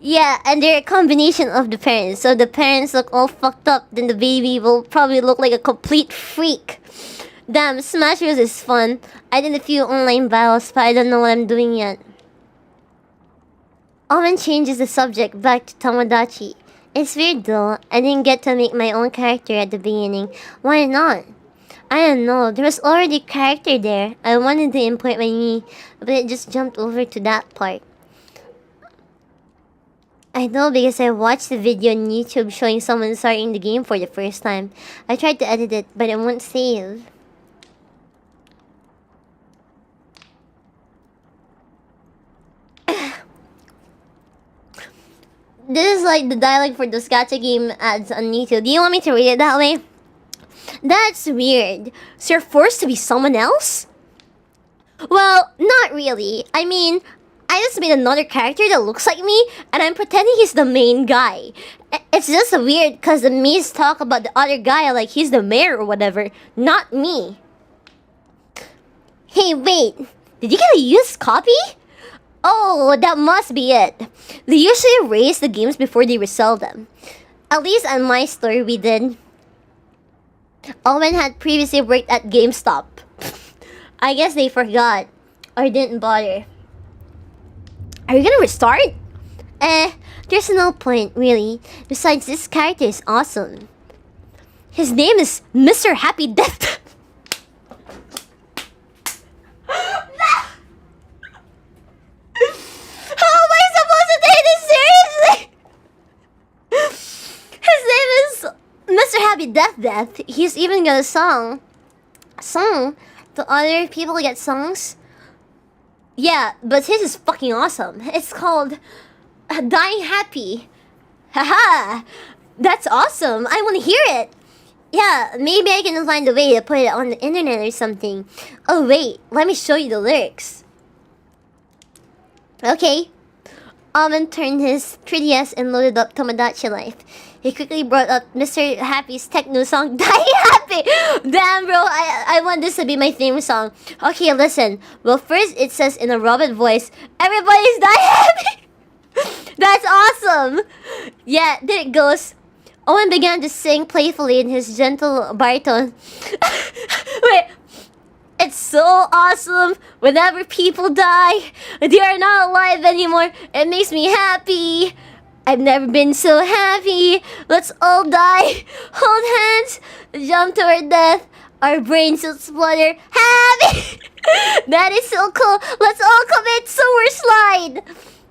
Yeah, and they're a combination of the parents. So the parents look all fucked up, then the baby will probably look like a complete freak. Damn, Smash Bros is fun. I did a few online battles, but I don't know what I'm doing yet. Owen changes the subject back to Tomodachi. It's weird though, I didn't get to make my own character at the beginning. Why not? I don't know, there was already a character there. I wanted to import my knee, but it just jumped over to that part. I know because I watched the video on YouTube showing someone starting the game for the first time. I tried to edit it, but it won't save. This is like the dialogue for those gacha game ads on YouTube. Do you want me to read it that way? That's weird. So you're forced to be someone else? Well, not really. I mean, I just made another character that looks like me, and I'm pretending he's the main guy. It's just weird because the memes talk about the other guy like he's the mayor or whatever, not me. Hey, wait. Did you get a used copy? Oh, that must be it. They usually erase the games before they resell them. At least on my store we did. Owen had previously worked at GameStop. I guess they forgot. Or didn't bother. Are you gonna restart? There's no point, really. Besides, this character is awesome. His name is Mr. Happy Death. How am I supposed to take this seriously? His name is Mr. Happy Death. He's even got a song. Do other people get songs? Yeah, but his is fucking awesome. It's called Dying Happy. Haha! That's awesome. I want to hear it. Yeah, maybe I can find a way to put it on the internet or something. Oh wait, let me show you the lyrics. Okay. Almond turned his 3DS and loaded up Tomodachi Life. He quickly brought up Mr. Happy's techno song, Dying Happy! Damn, bro, I want this to be my theme song. Okay, listen. Well, first it says in a robot voice, everybody's dying happy! That's awesome! Yeah, there it goes. Owen began to sing playfully in his gentle baritone. Wait, it's so awesome. Whenever people die, they are not alive anymore. It makes me happy. I've never been so happy. Let's all die. Hold hands. Jump toward death. Our brains will splutter. Happy. That is so cool. Let's all commit sewer slide.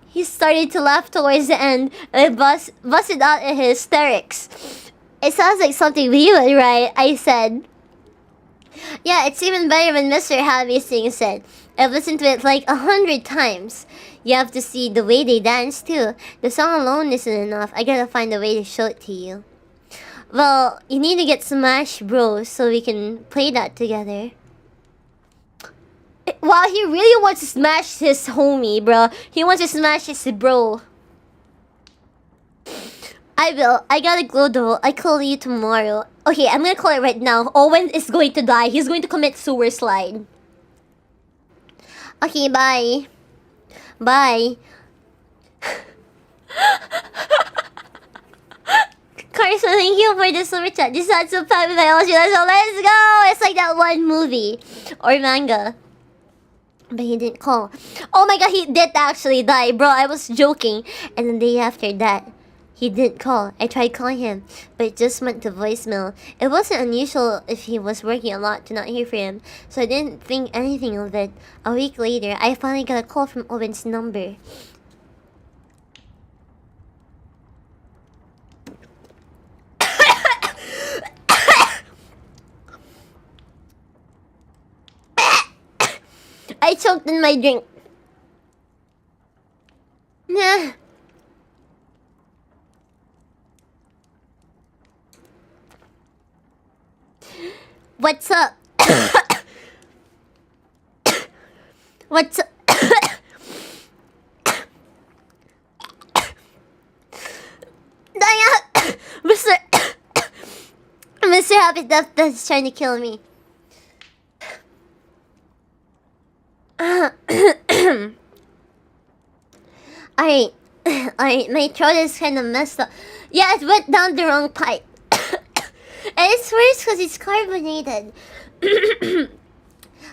He started to laugh towards the end and busted out in hysterics. It sounds like something we would write, I said. Yeah, it's even better when Mr. Happy sings it. I've listened to it like 100 times. You have to see the way they dance too. The song alone isn't enough. I gotta find a way to show it to you. Well, you need to get Smash Bros so we can play that together. Wow, he really wants to smash his homie, bro. He wants to smash his bro. I will. I gotta go though. I call you tomorrow. Okay, I'm gonna call it right now. Owen is going to die. He's going to commit sewer slide. Okay, bye. Bye. Carson, thank you for the super chat. This had some fun with biology. So let's go. It's like that one movie or manga. But he didn't call. Oh my god, he did actually die, bro. I was joking. And the day after that, he didn't call. I tried calling him, but it just went to voicemail. It wasn't unusual if he was working a lot to not hear from him, so I didn't think anything of it. A week later, I finally got a call from Owen's number. I choked in my drink. Nah. What's up? What's up? Mr. Happy Death that's trying to kill me. Alright. Alright, my throat is kind of messed up. Yeah, it went down the wrong pipe. And it's worse because it's carbonated.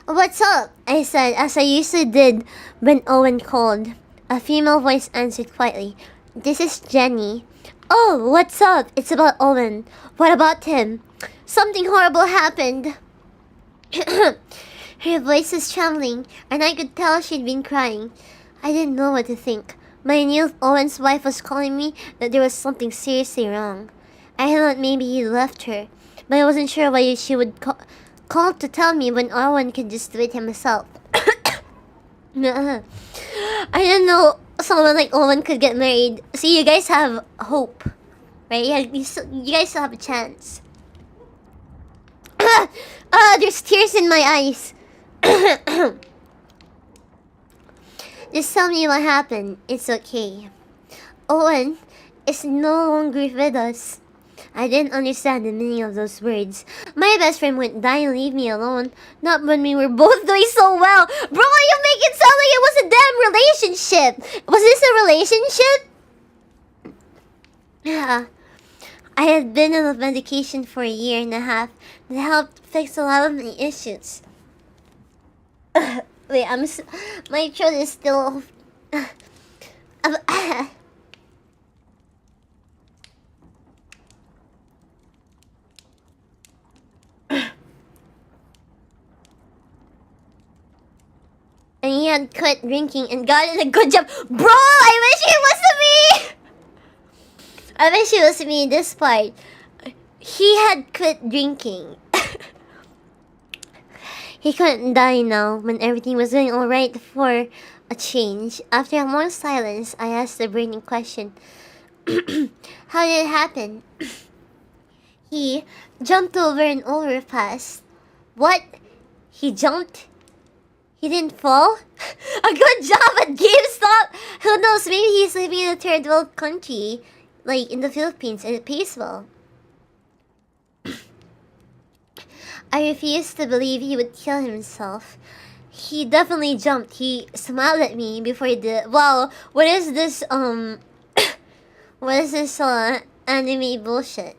What's up? I said, as I usually did when Owen called. A female voice answered quietly. This is Jenny. Oh, what's up? It's about Owen. What about him? Something horrible happened. Her voice was trembling, and I could tell she'd been crying. I didn't know what to think. My knew Owen's wife was calling me that there was something seriously wrong. I thought maybe he left her, but I wasn't sure why she would call to tell me when Owen could just do it himself. I didn't know someone like Owen could get married. See, you guys have hope, right? You guys still have a chance. There's tears in my eyes. Just tell me what happened. It's okay. Owen is no longer with us. I didn't understand the meaning of those words. My best friend wouldn't die and leave me alone. Not when we were both doing so well. Bro, you make it sound like it was a damn relationship. Was this a relationship? Yeah. I had been on medication for 1.5 years. That helped fix a lot of my issues. Wait, my throat is still... had quit drinking and gotten a good job. Bro, I wish it was me! I wish it was me, this part. He had quit drinking. He couldn't die now when everything was going alright for a change. After a long silence, I asked the burning question. How did it happen? He jumped over an overpass. What? He jumped? He didn't fall? A good job at GameStop! Who knows, maybe he's living in a third world country, like in the Philippines, and it pays well. I refused to believe he would kill himself. He definitely jumped. He smiled at me before he did. Wow, what is this, what is this, anime bullshit?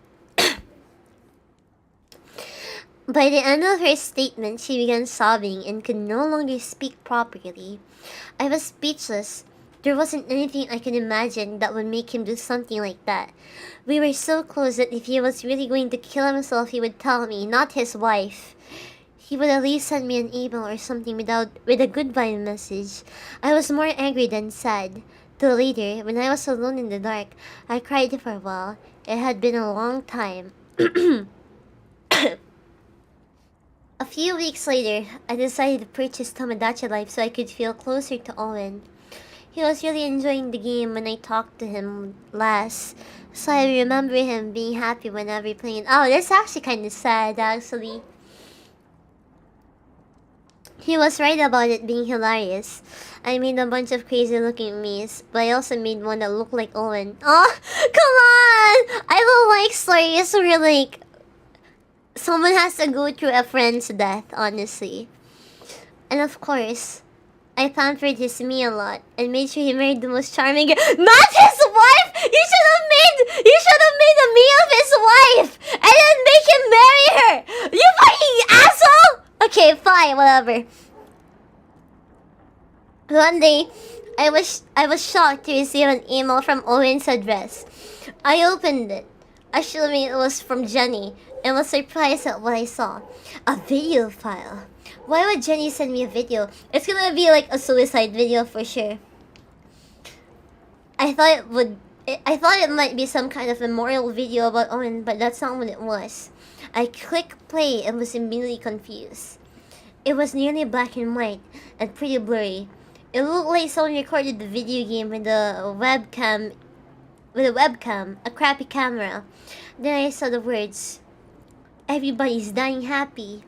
By the end of her statement, she began sobbing and could no longer speak properly. I was speechless. There wasn't anything I could imagine that would make him do something like that. We were so close that if he was really going to kill himself, he would tell me, not his wife. He would at least send me an email or something with a goodbye message. I was more angry than sad. Till later, when I was alone in the dark, I cried for a while. It had been a long time. A few weeks later, I decided to purchase Tomodachi Life so I could feel closer to Owen. He was really enjoying the game when I talked to him last, so I remember him being happy whenever playing. Oh, that's actually kind of sad, actually. He was right about it being hilarious. I made a bunch of crazy looking memes, but I also made one that looked like Owen. Oh, come on! I don't like stories where like someone has to go through a friend's death, honestly. And of course, I pampered his me a lot and made sure he married the most charming girl. Not his wife! You should have made a me of his wife! And then make him marry her! You fucking asshole! Okay, fine, whatever. One day, I was shocked to receive an email from Owen's address. I opened it, assuming it was from Jenny, and was surprised at what I saw. A video file. Why would Jenny send me a video? It's gonna be like a suicide video for sure. I thought it might be some kind of memorial video about Owen, but that's not what it was. I clicked play and was immediately confused. It was nearly black and white and pretty blurry. It looked like someone recorded the video game with a webcam, a crappy camera. Then I saw the words, "Everybody's dying happy."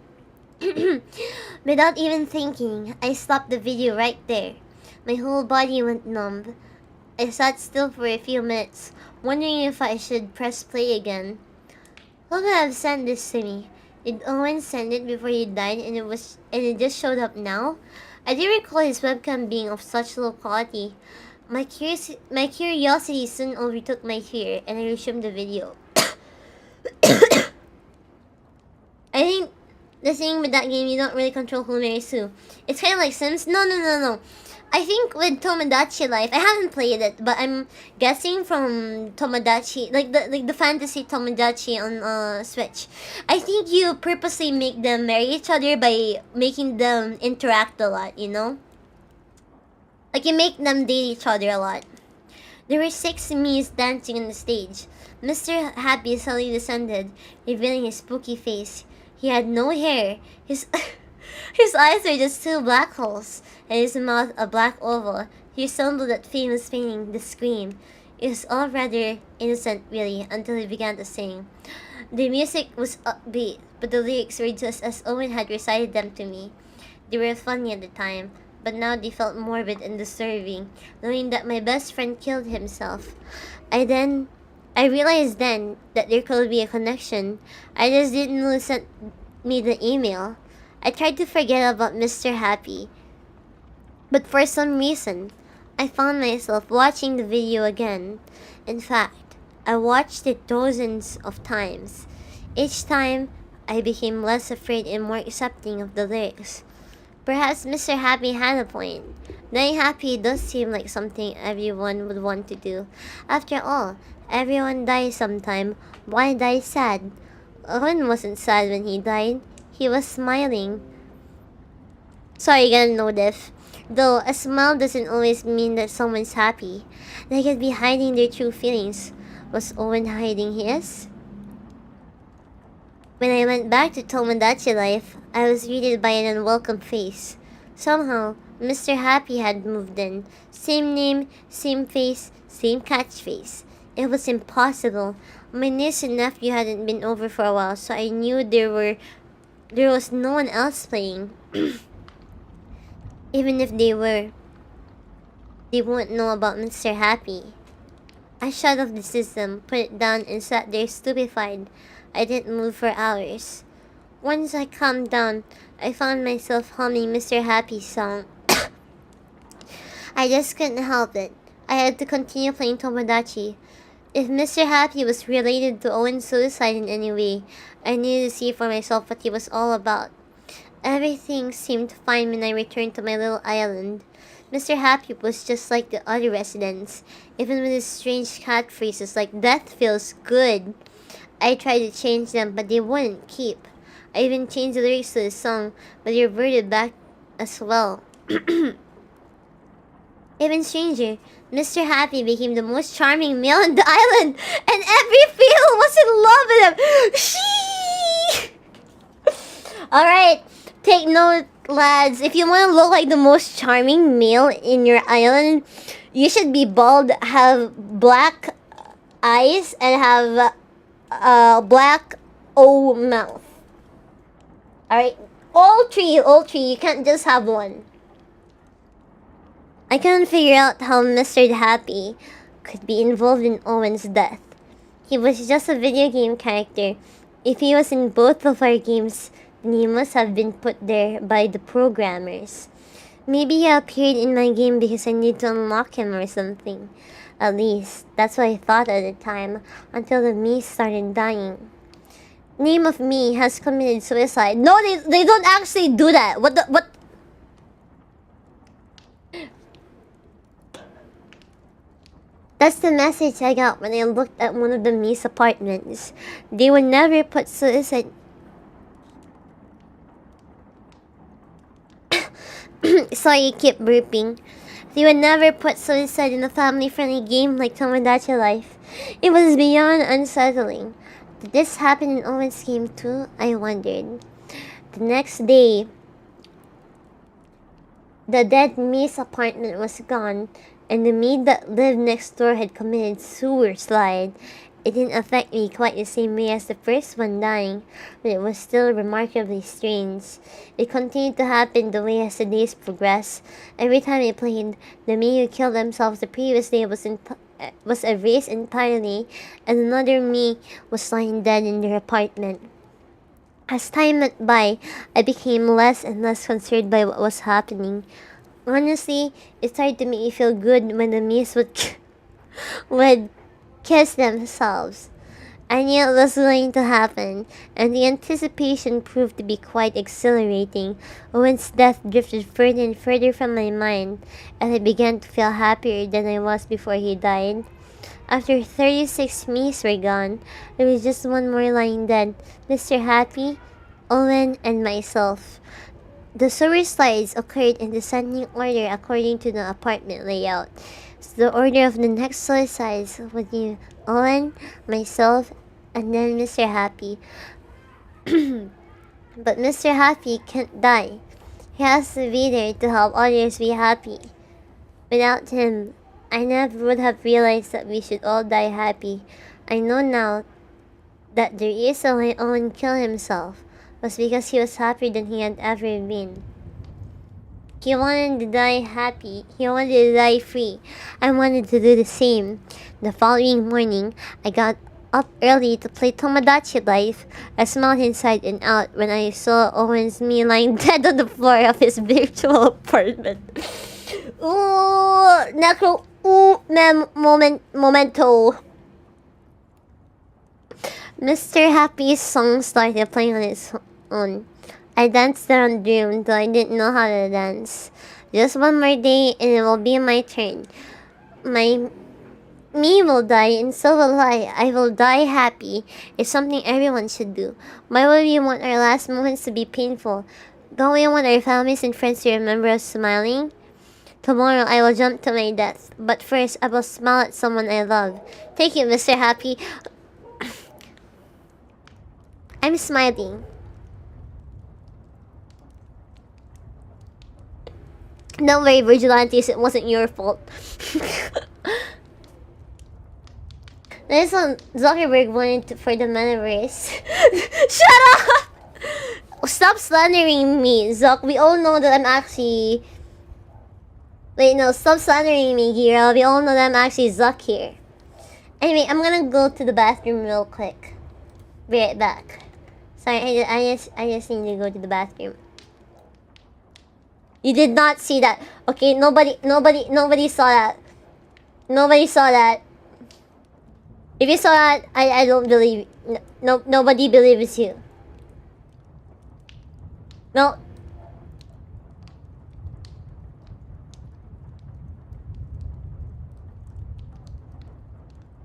Without even thinking, I stopped the video right there. My whole body went numb. I sat still for a few minutes, wondering if I should press play again. Who could have sent this to me? Did Owen send it before he died and it just showed up now? I didn't recall his webcam being of such low quality. My curiosity soon overtook my fear and I resumed the video. I think the thing with that game, you don't really control who marries who. It's kind of like Sims. No. I think with Tomodachi Life, I haven't played it, but I'm guessing from Tomodachi, like the fantasy Tomodachi on Switch. I think you purposely make them marry each other by making them interact a lot, you know? Like you make them date each other a lot. There were 6 Miis dancing on the stage. Mr. Happy suddenly descended, revealing his spooky face. He had no hair. His eyes were just 2 black holes, and his mouth a black oval. He resembled that famous painting, The Scream. It was all rather innocent, really, until he began to sing. The music was upbeat, but the lyrics were just as Owen had recited them to me. They were funny at the time, but now they felt morbid and disturbing, knowing that my best friend killed himself. I realized then that there could be a connection. I just didn't know who sent me the email. I tried to forget about Mr. Happy, but for some reason, I found myself watching the video again. In fact, I watched it dozens of times. Each time, I became less afraid and more accepting of the lyrics. Perhaps Mr. Happy had a point. Dying happy does seem like something everyone would want to do. After all, everyone dies sometime. Why die sad? Owen wasn't sad when he died. He was smiling. Sorry, gonna know this. Though a smile doesn't always mean that someone's happy. They could be hiding their true feelings. Was Owen hiding his? When I went back to Tomodachi life, I was greeted by an unwelcome face. Somehow, Mr. Happy had moved in. Same name, same face, same catchphrase. It was impossible. My niece and nephew hadn't been over for a while, so I knew there was no one else playing. Even if they were, they wouldn't know about Mr. Happy. I shut off the system, put it down, and sat there stupefied. I didn't move for hours. Once I calmed down, I found myself humming Mr. Happy's song. I just couldn't help it. I had to continue playing Tomodachi. If Mr. Happy was related to Owen's suicide in any way, I needed to see for myself what he was all about. Everything seemed fine when I returned to my little island. Mr. Happy was just like the other residents, even with his strange catchphrases like "death feels good." I tried to change them, but they wouldn't keep. I even changed the lyrics to the song, but they reverted back as well. Even stranger, Mr. Happy became the most charming male on the island, and every female was in love with him. Shee! Alright, take note, lads. If you want to look like the most charming male in your island, you should be bald, have black eyes, and have black O mouth. Alright, all three, you can't just have one. I couldn't figure out how Mr. Happy could be involved in Owen's death. He was just a video game character. If he was in both of our games, then he must have been put there by the programmers. Maybe he appeared in my game because I need to unlock him or something. At least, that's what I thought at the time, until the me started dying. Name of me has committed suicide. No, they don't actually do that. What? That's the message I got when I looked at one of the Mi's apartments. They would never put suicide... Sorry, keep burping. They would never put suicide in a family-friendly game like Tomodachi Life. It was beyond unsettling. Did this happen in Owen's game too? I wondered. The next day, the dead Mi's apartment was gone, and the maid that lived next door had committed suicide. It didn't affect me quite the same way as the first one dying, but it was still remarkably strange. It continued to happen the way as the days progressed. Every time I played, the me who killed themselves the previous day was erased entirely, and another me was lying dead in their apartment. As time went by, I became less and less concerned by what was happening. Honestly, it started to make me feel good when the Mies would kiss themselves. I knew it was going to happen, and the anticipation proved to be quite exhilarating. Owen's death drifted further and further from my mind, and I began to feel happier than I was before he died. After 36 Mies were gone, there was just one more lying dead, Mr. Happy, Owen, and myself. The suicides occurred in descending order according to the apartment layout. So the order of the next suicides would be Owen, myself, and then Mr. Happy. But Mr. Happy can't die. He has to be there to help others be happy. Without him, I never would have realized that we should all die happy. I know now that the reason why Owen killed himself was because he was happier than he had ever been. He wanted to die happy. He wanted to die free. I wanted to do the same. The following morning, I got up early to play Tomodachi Life. I smiled inside and out when I saw Owen's me lying dead on the floor of his virtual apartment. Ooh, necro. Ooh, momento. Mr. Happy's song started playing on its own. I danced around the room, though I didn't know how to dance. Just one more day and it will be my turn. Me will die and so will I. I will die happy. It's something everyone should do. Why would we want our last moments to be painful? Don't we want our families and friends to remember us smiling? Tomorrow I will jump to my death, but first I will smile at someone I love. Thank you, Mr. Happy. I'm smiling. Don't worry, Vigilantes, it wasn't your fault. This one, Zuckerberg wanted for the metaverse. Shut up! Stop slandering me, Zuck. We all know that I'm actually... Wait, no, stop slandering me, Gira. We all know that I'm actually Zuck here. Anyway, I'm gonna go to the bathroom real quick. Be right back. Sorry, I just need to go to the bathroom. You did not see that. Okay, nobody saw that. Nobody saw that. If you saw that, I don't believe... No, nobody believes you. No.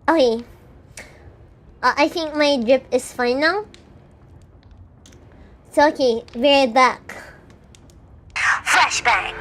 Okay. I think my drip is fine now. So okay, be right back. Flashbang.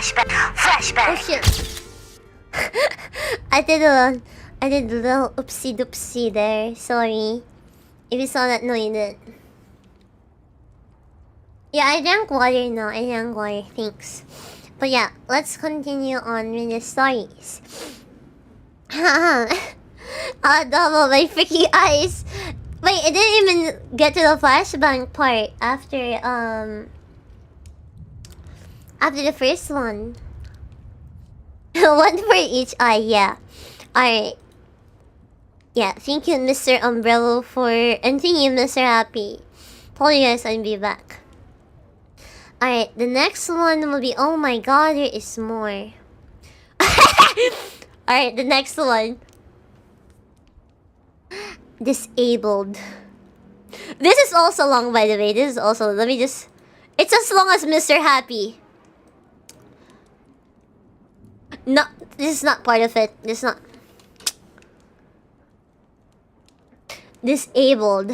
Flashback. Oh shit. I did a little oopsie doopsie there. Sorry. If you saw that, no you didn't. Yeah, I drank water now. I drank water, thanks. But yeah, let's continue on with the stories. Double my freaking eyes. Wait, it didn't even get to the flashbang part after the first one. One for each eye, yeah. Alright. Yeah, thank you, Mr. Umbrella, and thank you, Mr. Happy. Told you guys I'd be back. Alright, the next one will be... Oh my god, there is more. Alright, the next one. Disabled. This is also long, by the way. This is also... Let me just... It's as long as Mr. Happy. No, this is not part of it. This is not... Disabled.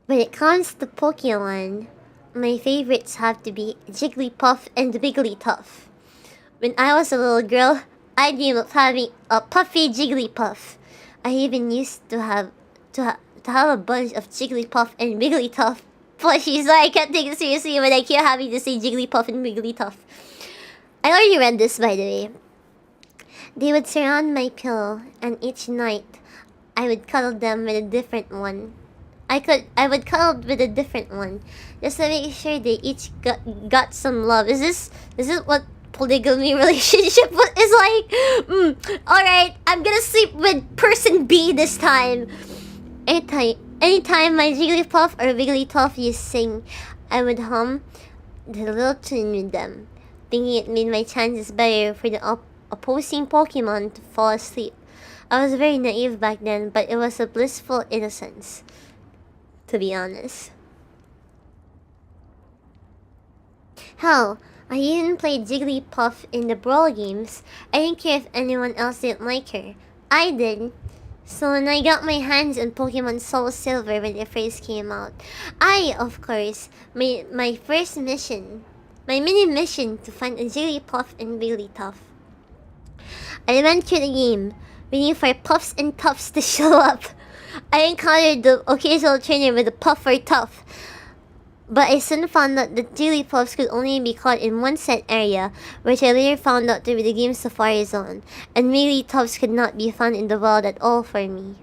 When it comes to Pokemon, my favorites have to be Jigglypuff and Wigglytuff. When I was a little girl, I dreamed of having a puffy Jigglypuff. I even used to have a bunch of Jigglypuff and Wigglytuff plushies, so I can't take it seriously when I keep having to say Jigglypuff and Wigglytuff. I already read this, by the way. They would surround my pillow, and each night, I would cuddle them with a different one. I would cuddle with a different one, just to make sure they each got some love. Is this what polygamy relationship is like? Alright, I'm gonna sleep with person B this time. Anytime my Jigglypuff or Wigglytuff used to sing, I would hum the little tune with them, thinking it made my chances better for the opposing Pokemon to fall asleep. I was very naive back then, but it was a blissful innocence, to be honest. Hell, I even played Jigglypuff in the Brawl games. I didn't care if anyone else didn't like her. I did. So when I got my hands on Pokemon Soul Silver when it first came out, of course, made my first mission, my mini mission to find a Jigglypuff and Wigglytuff. I went through the game, waiting for Puffs and Tuffs to show up. I encountered the occasional trainer with a Puff or Tuff, but I soon found out that Jigglypuffs could only be caught in one set area, which I later found out to be the game's Safari Zone, and Wigglytuffs could not be found in the wild at all for me.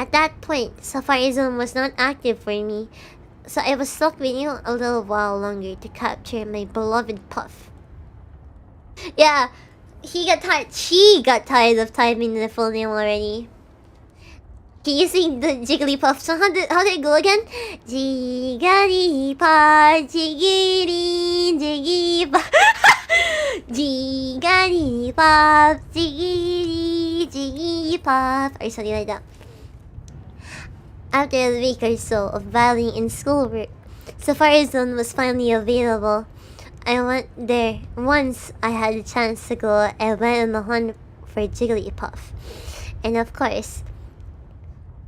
At that point, Safari Zone was not active for me, so I was stuck waiting a little while longer to capture my beloved Puff. Yeah, she got tired of typing the full name already. Can you sing the Jigglypuff song? How did it go again? Jigglypuff, jiggly, Jigglypuff. Jigglypuff, jiggly, Jigglypuff. Or something like that. After a week or so of battling in schoolwork, Safari Zone was finally available. I went there. Once I had a chance to go, I went on the hunt for Jigglypuff. And of course,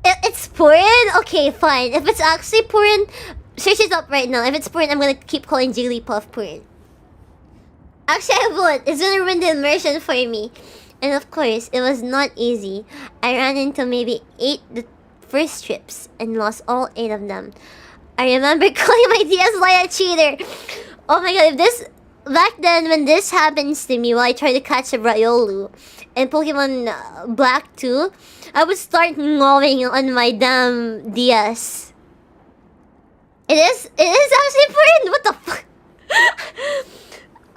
it's Purin? Okay, fine. If it's actually Purin, search it up right now. If it's Purin, I'm gonna keep calling Jigglypuff Purin. Actually, I won't. It's gonna ruin the immersion for me. And of course, it was not easy. I ran into maybe 8 the first trips and lost all 8 of them. I remember calling my DS Lite a cheater. Oh my god, back then when this happens to me while I try to catch a Riolu and Pokemon Black 2, I would start gnawing on my damn DS. It is actually Purin. What the fuck?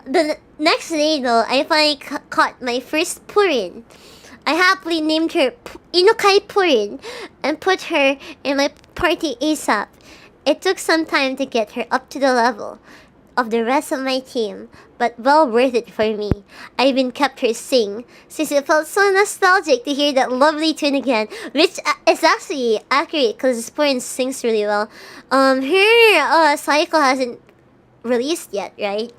The next day though, I finally caught my first Purin. I happily named her Inokai Purin and put her in my party ASAP. It took some time to get her up to the level of the rest of my team, but well worth it for me. I even kept her sing, since it felt so nostalgic to hear that lovely tune again, which is actually accurate because Purin sings really well. Her cycle hasn't released yet, right?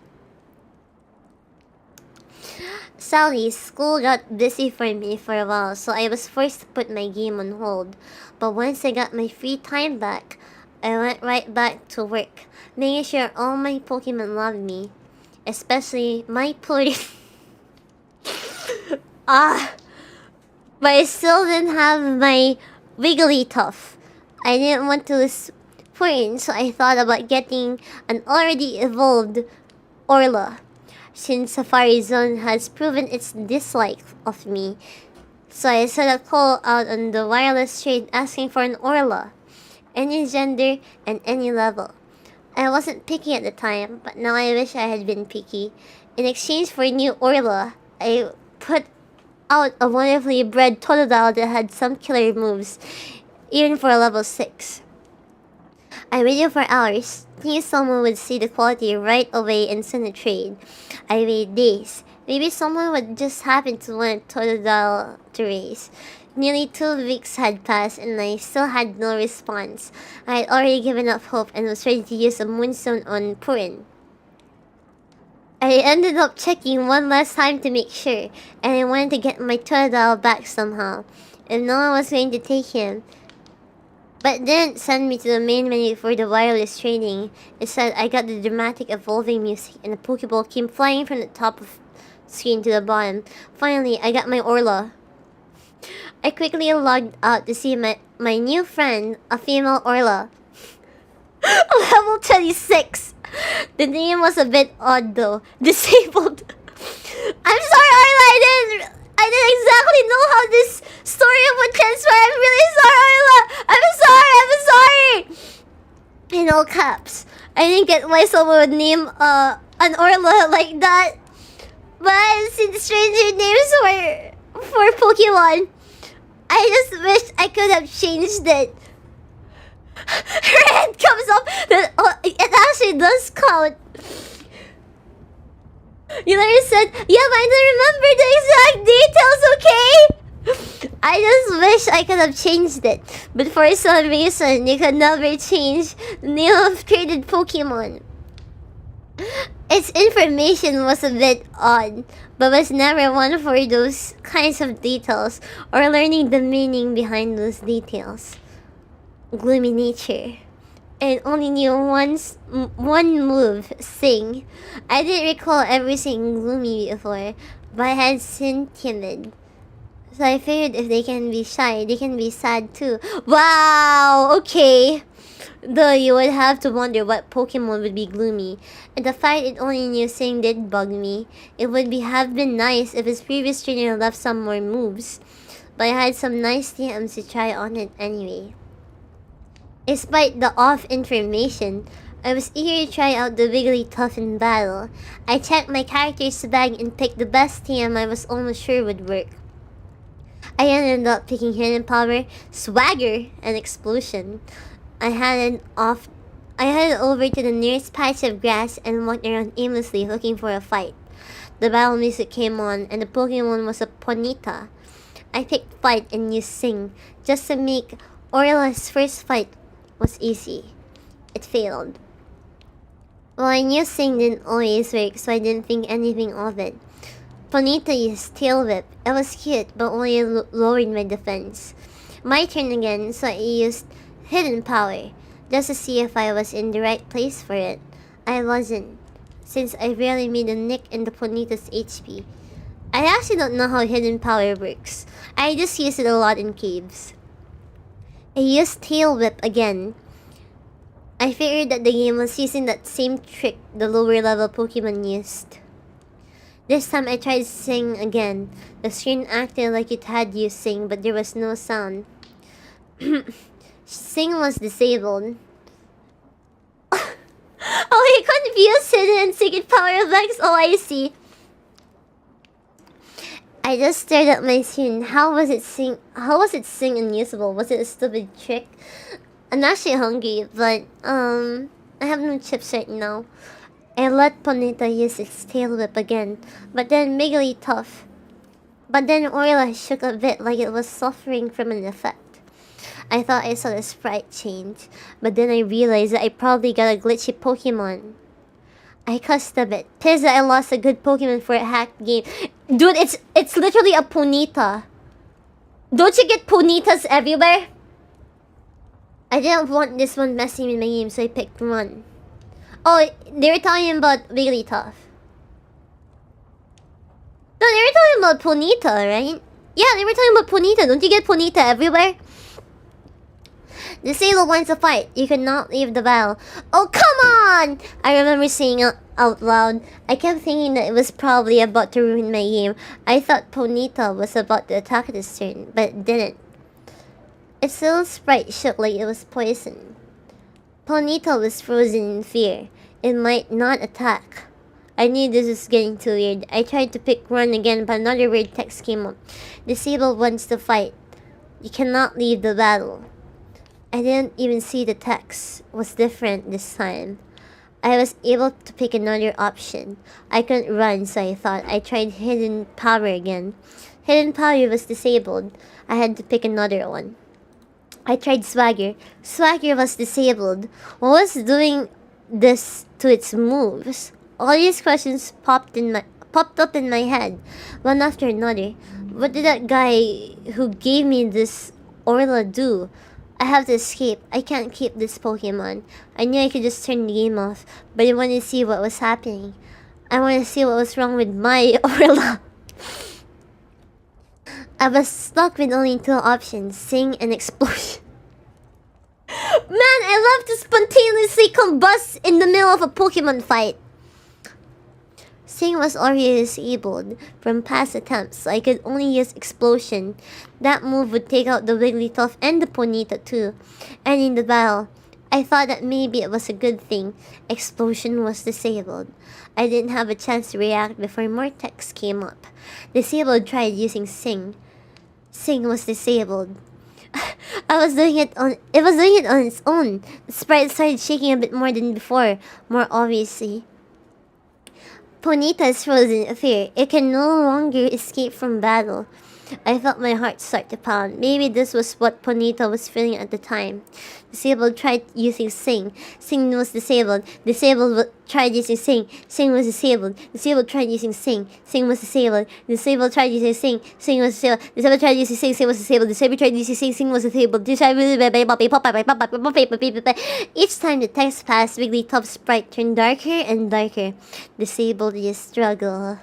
Sadly, school got busy for me for a while, so I was forced to put my game on hold. But once I got my free time back, I went right back to work, making sure all my Pokemon loved me, especially my Purin. But I still didn't have my Wigglytuff. I didn't want to lose Purin, so I thought about getting an already evolved Orla, since Safari Zone has proven its dislike of me. So I sent a call out on the wireless trade asking for an Orla, any gender and any level. I wasn't picky at the time, but now I wish I had been picky. In exchange for a new Orla, I put out a wonderfully bred Totodile that had some killer moves, even for a level 6. I waited for hours, thinking someone would see the quality right away and send a trade. I waited days. Maybe someone would just happen to want Totodile to raise. Nearly 2 weeks had passed and I still had no response. I had already given up hope and was ready to use a moonstone on Purin. I ended up checking one last time to make sure, and I wanted to get my Totodile back somehow, if no one was going to take him. But it didn't send me to the main menu for the wireless trading. Instead, I got the dramatic evolving music and the Pokeball came flying from the top of the screen to the bottom. Finally, I got my Orla. I quickly logged out to see my new friend, a female Orla. Level 26. The name was a bit odd though. Disabled. I'm sorry, Orla. I didn't exactly know how this story would transpire. I'm really sorry, Orla. I'm sorry. In all caps. I didn't get why someone would name an Orla like that. But I've seen stranger names for Pokemon. I just wish I could have changed it. Her head comes up. It actually does count. You literally said, yeah, but I don't remember the exact details, okay? I just wish I could have changed it. But for some reason, you could never change the name of traded Pokemon. Its information was a bit odd, but was never one for those kinds of details or learning the meaning behind those details. Gloomy nature. And only knew one move, Sing. I didn't recall ever seeing Gloomy before, but I had seen Timid. So I figured if they can be shy, they can be sad too. Wow, okay. Though you would have to wonder what Pokemon would be gloomy. And the fact it only knew Sing did bug me. It would have been nice if his previous trainer left some more moves. But I had some nice TMs to try on it anyway. Despite the off information, I was eager to try out the Wigglytuff in battle. I checked my character's bag and picked the best TM I was almost sure would work. I ended up picking Hidden Power, Swagger, and Explosion. I headed over to the nearest patch of grass and walked around aimlessly looking for a fight. The battle music came on and the Pokemon was a Ponyta. I picked Fight and used Sing just to make Orla's first fight was easy. It failed. Well, I knew Sing didn't always work, so I didn't think anything of it. Ponyta used Tail Whip. It was cute, but only lowered my defense. My turn again, so I used Hidden Power, just to see if I was in the right place for it. I wasn't, since I rarely made a nick in the Ponyta's HP. I actually don't know how Hidden Power works. I just use it a lot in caves. I used Tail Whip again. I figured that the game was using that same trick the lower level Pokemon used. This time I tried Sing again. The screen acted like it had used Sing, but there was no sound. Sing was disabled. Oh, he confused Hidden and Secret Power effects. Oh, I see. I just stared at my screen. How was it Sing unusable? Was it a stupid trick? I'm actually hungry, but I have no chips right now. I let Ponyta use its Tail Whip again, but then Wigglytuff. But then Orla shook a bit like it was suffering from an effect. I thought I saw the sprite change, but then I realized that I probably got a glitchy Pokemon. I cussed a bit, pissed that I lost a good Pokemon for a hacked game. Dude, it's literally a Ponyta. Don't you get Ponytas everywhere? I didn't want this one messing with my game, so I picked one. Oh, they were talking about Wigglytuff. No, they were talking about Ponyta, right? Yeah, they were talking about Ponyta. Don't you get Ponyta everywhere? Disable wants a fight. You cannot leave the battle. Oh, come on! I remember saying it out loud. I kept thinking that it was probably about to ruin my game. I thought Ponyta was about to attack this turn, but it didn't. Its little sprite shook like it was poison. Ponyta was frozen in fear. It might not attack. I knew this was getting too weird. I tried to pick run again, but another weird text came up. Disabled wants to fight. You cannot leave the battle. I didn't even see the text. It was different this time. I was able to pick another option. I couldn't run, so I thought. I tried hidden power again. Hidden power was disabled. I had to pick another one. I tried swagger. Swagger was disabled. What was doing this to its moves? All these questions popped up in my head, one after another. What did that guy who gave me this Orla do? I have to escape. I can't keep this Pokemon. I knew I could just turn the game off, but I wanted to see what was happening. I wanted to see what was wrong with my Orla. I was stuck with only two options, sing and explosion. Man, I love to spontaneously combust in the middle of a Pokemon fight. Sing was already disabled from past attempts, so I could only use explosion. That move would take out the Wigglytuff and the Ponyta too. Ending the battle. I thought that maybe it was a good thing. Explosion was disabled. I didn't have a chance to react before more text came up. Disabled tried using Sing. Sing was disabled. It was doing it on its own. The sprite started shaking a bit more than before, more obviously. Ponyta is frozen in fear. It can no longer escape from battle. I felt my heart start to pound. Maybe this was what Ponyta was feeling at the time. Disabled tried using Sing. Sing was disabled. Disabled tried using Sing. Sing was disabled. Disabled tried using Sing. Sing was disabled. Disabled tried using Sing. Sing was disabled. Disabled tried using Sing. Sing was disabled. Disabled tried using Sing. Sing was disabled. Each time the text passed, Wigglytuff's sprite turned darker and darker. Disabled is struggle.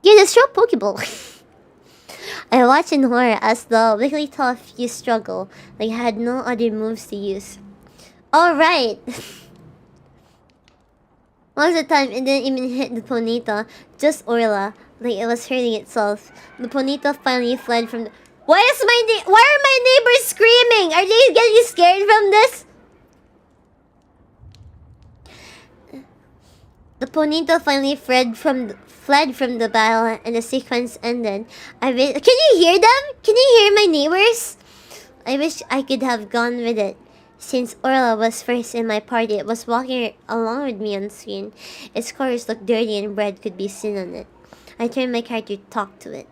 Yeah, just show Pokeball. I watched in horror as the Wigglytuff used struggle, like I had no other moves to use. Alright! Most of the time, it didn't even hit the Ponyta, just Orla, like it was hurting itself. The Ponyta finally fled from the— Why are my neighbors screaming? Are they getting scared from this? The Ponyta finally fled from the battle and the sequence ended. Can you hear them? Can you hear my neighbors? I wish I could have gone with it. Since Orla was first in my party, it was walking along with me on screen. Its colors looked dirty and bread could be seen on it. I turned my character to talk to it.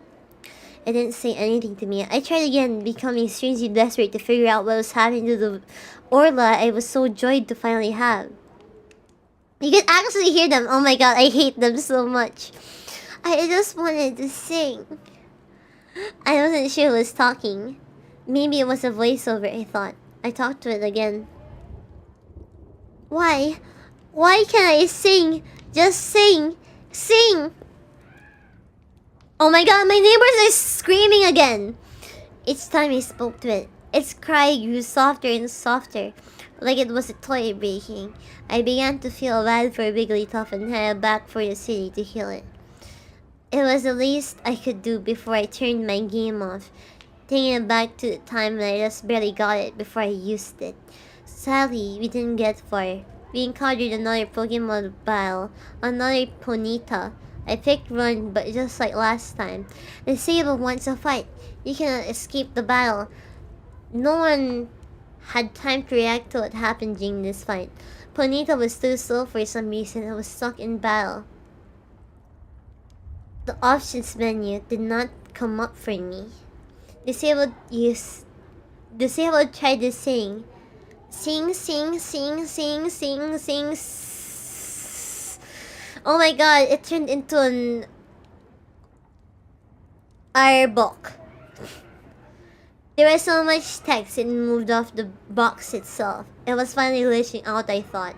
It didn't say anything to me. I tried again, becoming strangely desperate to figure out what was happening to the Orla I was so joyed to finally have. You can actually hear them. Oh my god, I hate them so much. I just wanted to sing. I wasn't sure it was talking. Maybe it was a voiceover, I thought. I talked to it again. Why? Why can't I sing? Just sing. Sing! Oh my god, my neighbors are screaming again. Each time I spoke to it, its cry grew softer and softer, like it was a toy breaking. I began to feel bad for Wigglytuff and headed back for the city to heal it. It was the least I could do before I turned my game off, taking it back to the time when I just barely got it before I used it. Sadly, we didn't get far. We encountered another Pokemon battle, another Ponyta. I picked Run, but just like last time, Disabled wants to fight. You cannot escape the battle. No one had time to react to what happened during this fight. Ponyta was too slow for some reason and was stuck in battle. The options menu did not come up for me. Disabled tried to sing. Sing, sing, sing, sing, sing, sing. Oh my god, it turned into an airbook. There was so much text it moved off the box itself. It was finally glitching out, I thought.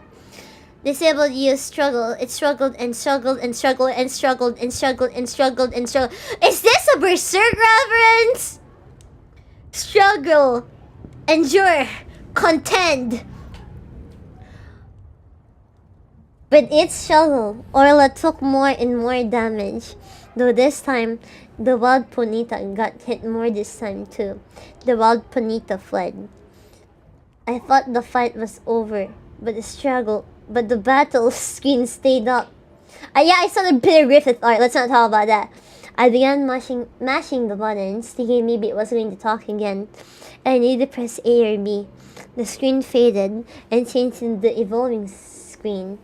Disabled used struggle. It struggled and struggled and struggled and struggled and struggled and struggled and struggled. Is this a Berserk reference? Struggle. Endure. Contend. With its struggle, Orla took more and more damage. Though this time, the wild Ponyta got hit more this time too. The wild Ponyta fled. I thought the fight was over, but the battle screen stayed up. Yeah, I saw the bitter Griffith art. Let's not talk about that. I began mashing the buttons, thinking maybe it was going to talk again. I needed to press A or B. The screen faded and changed into the evolving screen.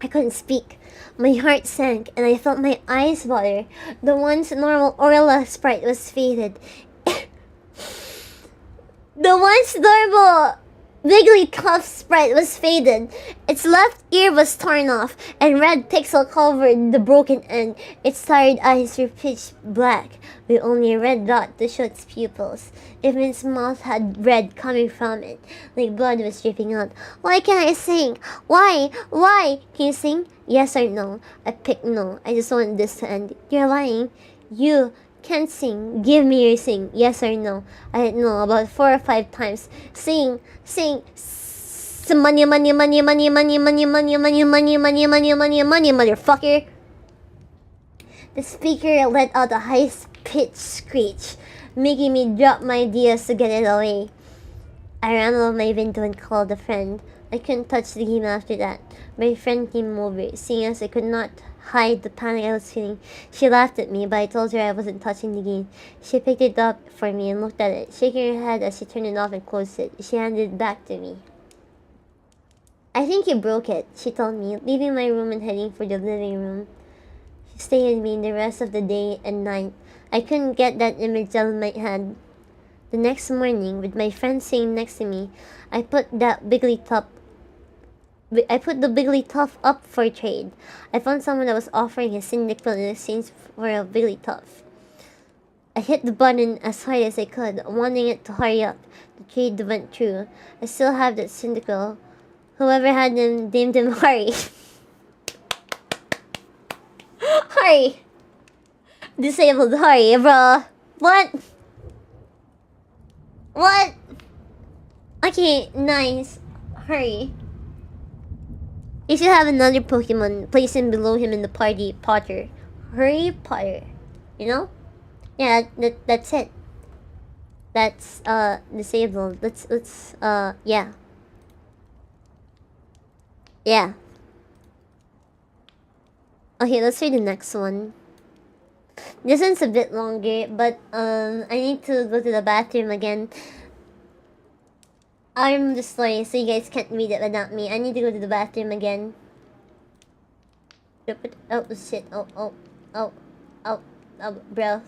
I couldn't speak. My heart sank and I felt my eyes water. The once normal Orla sprite was faded. The once normal Wigglytuff sprite was faded. Its left ear was torn off, and red pixel covered the broken end. Its tired eyes were pitch black, with only a red dot to show its pupils. Even its mouth had red coming from it, like blood was dripping out. Why can't I sing? Why? Why? Can you sing? Yes or no? I picked no. I just want this to end. You're lying. You can't sing. Give me your sing. Yes or no? I didn't know about 4 or 5 times. Sing. Some money, motherfucker. The speaker let out a high-pitched screech, making me drop my DS to get it away. I ran out of my window and called a friend. I couldn't touch the game after that. My friend came over, seeing as I could not hide the panic I was feeling. She laughed at me, but I told her I wasn't touching the game. She picked it up for me and looked at it, shaking her head as she turned it off and closed it. She handed it back to me. I think you broke it, she told me, leaving my room and heading for the living room. She stayed with me the rest of the day and night. I couldn't get that image out of my head. The next morning, with my friend sitting next to me, I put the Wigglytuff up for trade. I found someone that was offering his Cyndaquil in exchange for a Wigglytuff. I hit the button as hard as I could, wanting it to hurry up. The trade went through. I still have that Cyndaquil. Whoever had him named him Hurry. Hurry! Disabled Hurry, bruh. What? What? Okay, nice. Hurry. You should have another Pokemon placing below him in the party, Potter. Hurry, Potter. You know? Yeah, that's it. That's disabled. Let's yeah. Yeah. Okay, let's read the next one. This one's a bit longer, but I need to go to the bathroom again. I'm the story, so you guys can't read it without me. I need to go to the bathroom again. Oh shit! Oh, bro.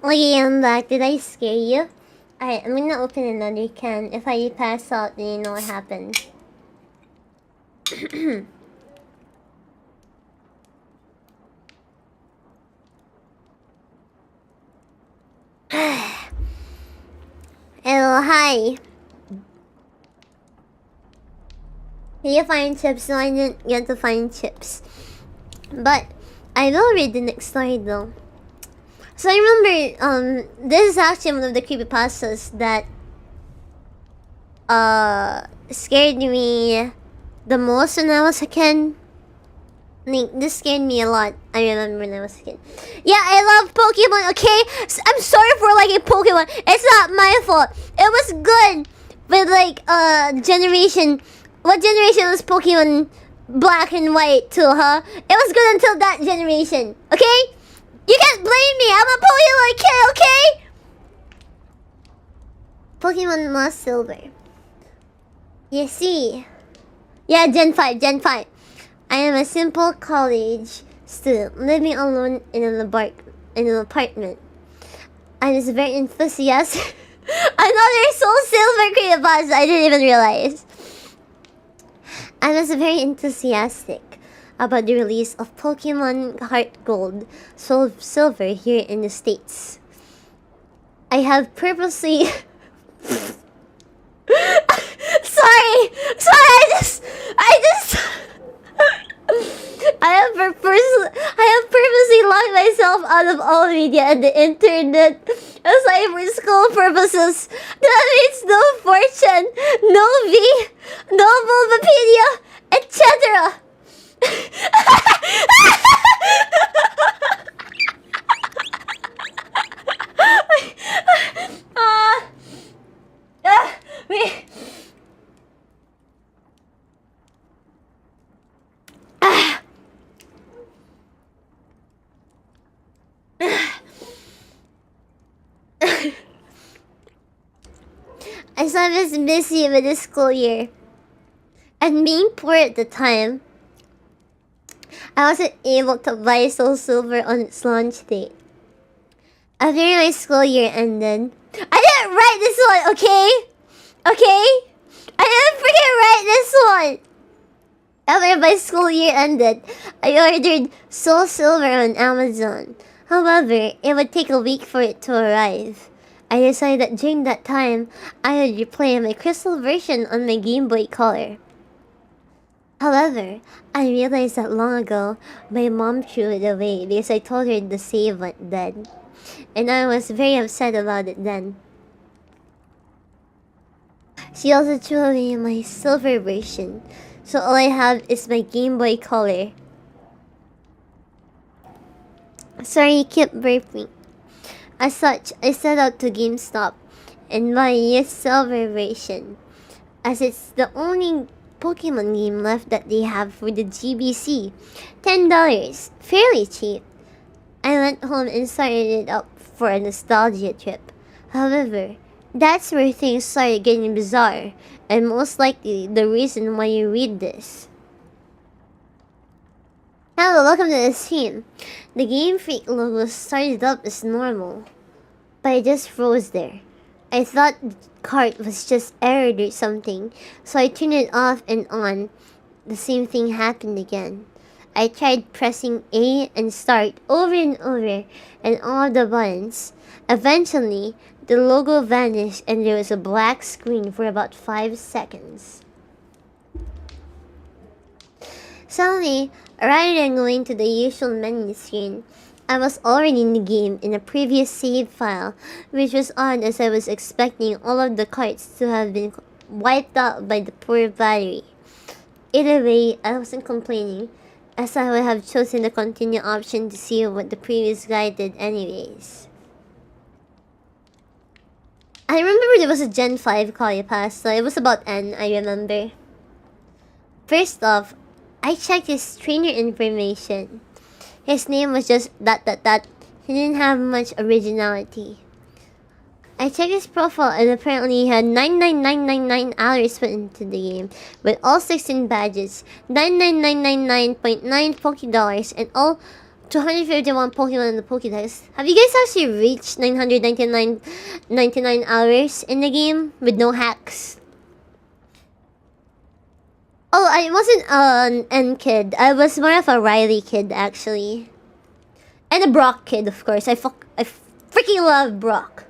Okay, I'm back. Did I scare you? Alright, I'm gonna open another can. If I pass out, then you know what happened. Hello, hi. Did you find chips? No, I didn't get to find chips. But I will read the next story though. So I remember, this is actually one of the creepypastas that scared me the most when I was a kid. Like, this scared me a lot. I remember when I was a kid. Yeah, I love Pokemon, okay? I'm sorry for liking Pokemon. It's not my fault. It was good. But like, generation... What generation was Pokemon Black and White too, huh? It was good until that generation, okay? You can't blame me. I'm a Pokemon kid, okay? Pokemon Lost Silver. You see. Yeah, Gen 5, Gen 5. I am a simple college student living alone in an apartment. I was very enthusiastic. Another Soul Silver creepypasta. I didn't even realize. I was very enthusiastic about the release of Pokemon Heart Gold, Soul Silver here in the States. I have purposely... Sorry, I just I have purposely locked myself out of all media and the internet aside for school purposes. That means no fortune, no V, no Bulbapedia, etc. Me. As I was busy with the school year and being poor at the time, I wasn't able to buy Soul Silver on its launch date. After my school year ended, I didn't write this one, okay? Okay? I didn't freaking write this one! After my school year ended, I ordered Soul Silver on Amazon. However, it would take a week for it to arrive. I decided that during that time, I would replay my crystal version on my Game Boy Color. However, I realized that long ago, my mom threw it away because I told her the save went dead. And I was very upset about it then. She also threw away my silver version, so all I have is my Game Boy Color. Sorry, keep burping. As such, I set out to GameStop and buy a silver version, as it's the only Pokemon game left that they have for the GBC. $10, fairly cheap. I went home and started it up for a nostalgia trip. However, that's where things started getting bizarre, and most likely the reason why you read this. Hello, welcome to the stream. The Game Freak logo started up as normal, but it just froze there. I thought the cart was just errored or something, so I turned it off and on. The same thing happened again. I tried pressing A and start over and over and all the buttons. Eventually, the logo vanished and there was a black screen for about 5 seconds. Suddenly, rather than going to the usual menu screen, I was already in the game in a previous save file, which was odd as I was expecting all of the carts to have been wiped out by the poor battery. Either way, I wasn't complaining, as I would have chosen the continue option to see what the previous guy did anyways. I remember there was a Gen 5 Kolyapasta. It was about N, I remember. First off, I checked his trainer information. His name was just ... He didn't have much originality. I checked his profile and apparently he had 99999 hours put into the game, with all 16 badges, 99999.9 Poké and all 251 Pokemon in the Pokédex. Have you guys actually reached 999 hours in the game with no hacks? Oh, I wasn't an N kid. I was more of a Riley kid, actually. And a Brock kid, of course. I freaking love Brock.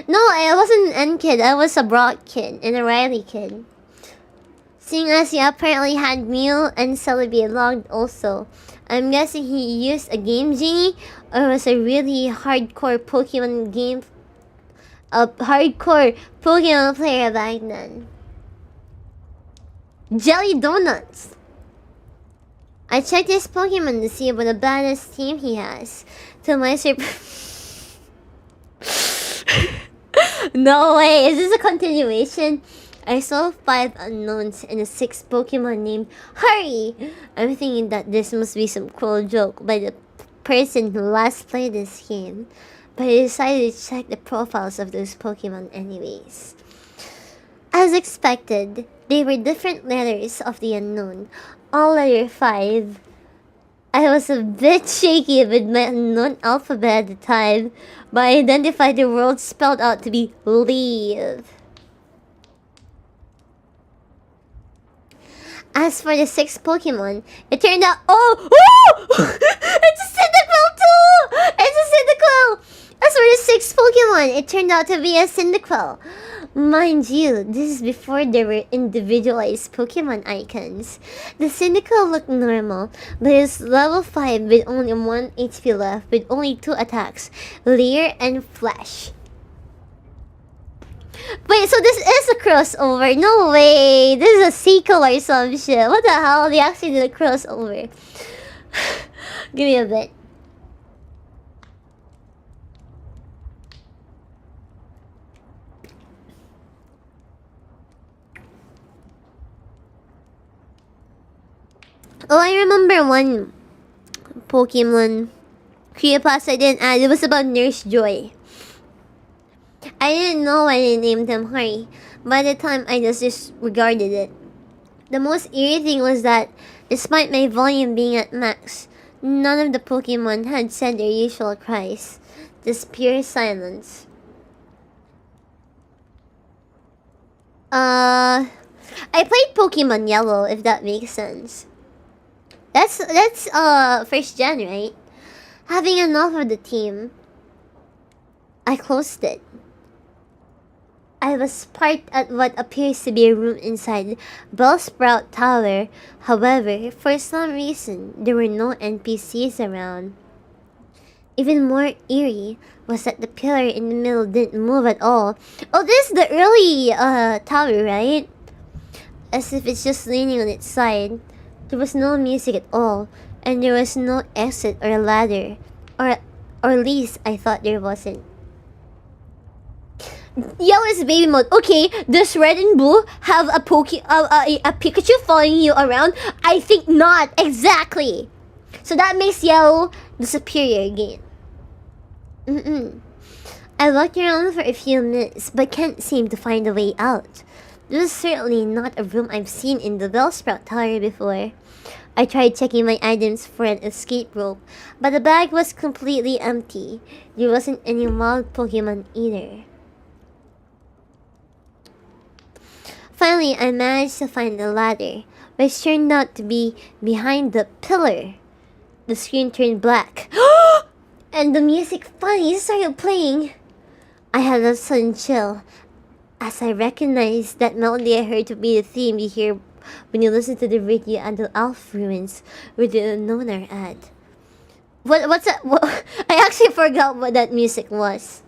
No, I wasn't an N kid. I was a Brock kid and a Riley kid. Seeing as he apparently had Mew and Celebi logged also, I'm guessing he used a Game Genie or was a really hardcore Pokemon player back then. Jelly donuts. I checked his Pokemon to see what the baddest team he has. To my surprise... No way, is this a continuation? I saw 5 unknowns and a 6th Pokemon named Hurry! I'm thinking that this must be some cool joke by the person who last played this game. But I decided to check the profiles of those Pokemon anyways. As expected, they were different letters of the unknown, all letter 5. I was a bit shaky with my unknown alphabet at the time, but I identified the word spelled out to be leave. As for the 6th Pokemon, it turned out— oh! It's a Cyndaquil too! It's a Cyndaquil! As for the 6th Pokemon, it turned out to be a Cyndaquil. Mind you, this is before there were individualized Pokemon icons. The Cyndaquil looked normal, but it's level 5 with only 1 HP left with only 2 attacks, Leer and Flash. Wait, so this is a crossover? No way! This is a sequel or some shit. What the hell? They actually did a crossover. Give me a bit. Oh, I remember one Pokemon creepypasta I didn't add. It was about Nurse Joy. I didn't know why they named him Harry. By the time, I just disregarded it. The most eerie thing was that, despite my volume being at max, none of the Pokemon had said their usual cries. Just pure silence. I played Pokemon Yellow, if that makes sense. That's 1st gen, right? Having enough of the team, I closed it. I was parked at what appears to be a room inside Bellsprout Tower. However, for some reason, there were no NPCs around. Even more eerie was that the pillar in the middle didn't move at all. Oh, this is the early tower, right? As if it's just leaning on its side. There was no music at all, and there was no exit or ladder, or at least I thought there wasn't. Yellow is baby mode. Okay, does red and blue have a Pikachu following you around? I think not. Exactly. So that makes yellow the superior again. I walked around for a few minutes, but can't seem to find a way out. This is certainly not a room I've seen in the Bellsprout Tower before. I tried checking my items for an escape rope, but the bag was completely empty. There wasn't any wild Pokemon either. Finally, I managed to find the ladder, which turned out to be behind the pillar. The screen turned black, and the music finally started playing. I had a sudden chill, as I recognized that melody I heard to be the theme you hear when you listen to the radio at the Alph Ruins, where the unknown are at. What's that? I actually forgot what that music was.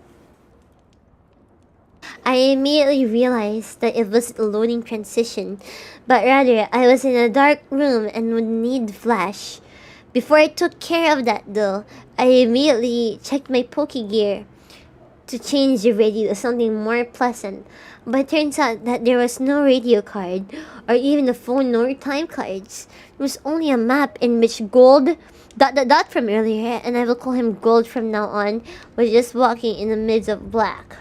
I immediately realized that it wasn't a loading transition, but rather I was in a dark room and would need flash. Before I took care of that though, I immediately checked my Pokegear to change the radio to something more pleasant. But it turns out that there was no radio card, or even a phone nor time cards. There was only a map in which Gold, dot from earlier, and I will call him Gold from now on, was just walking in the midst of black.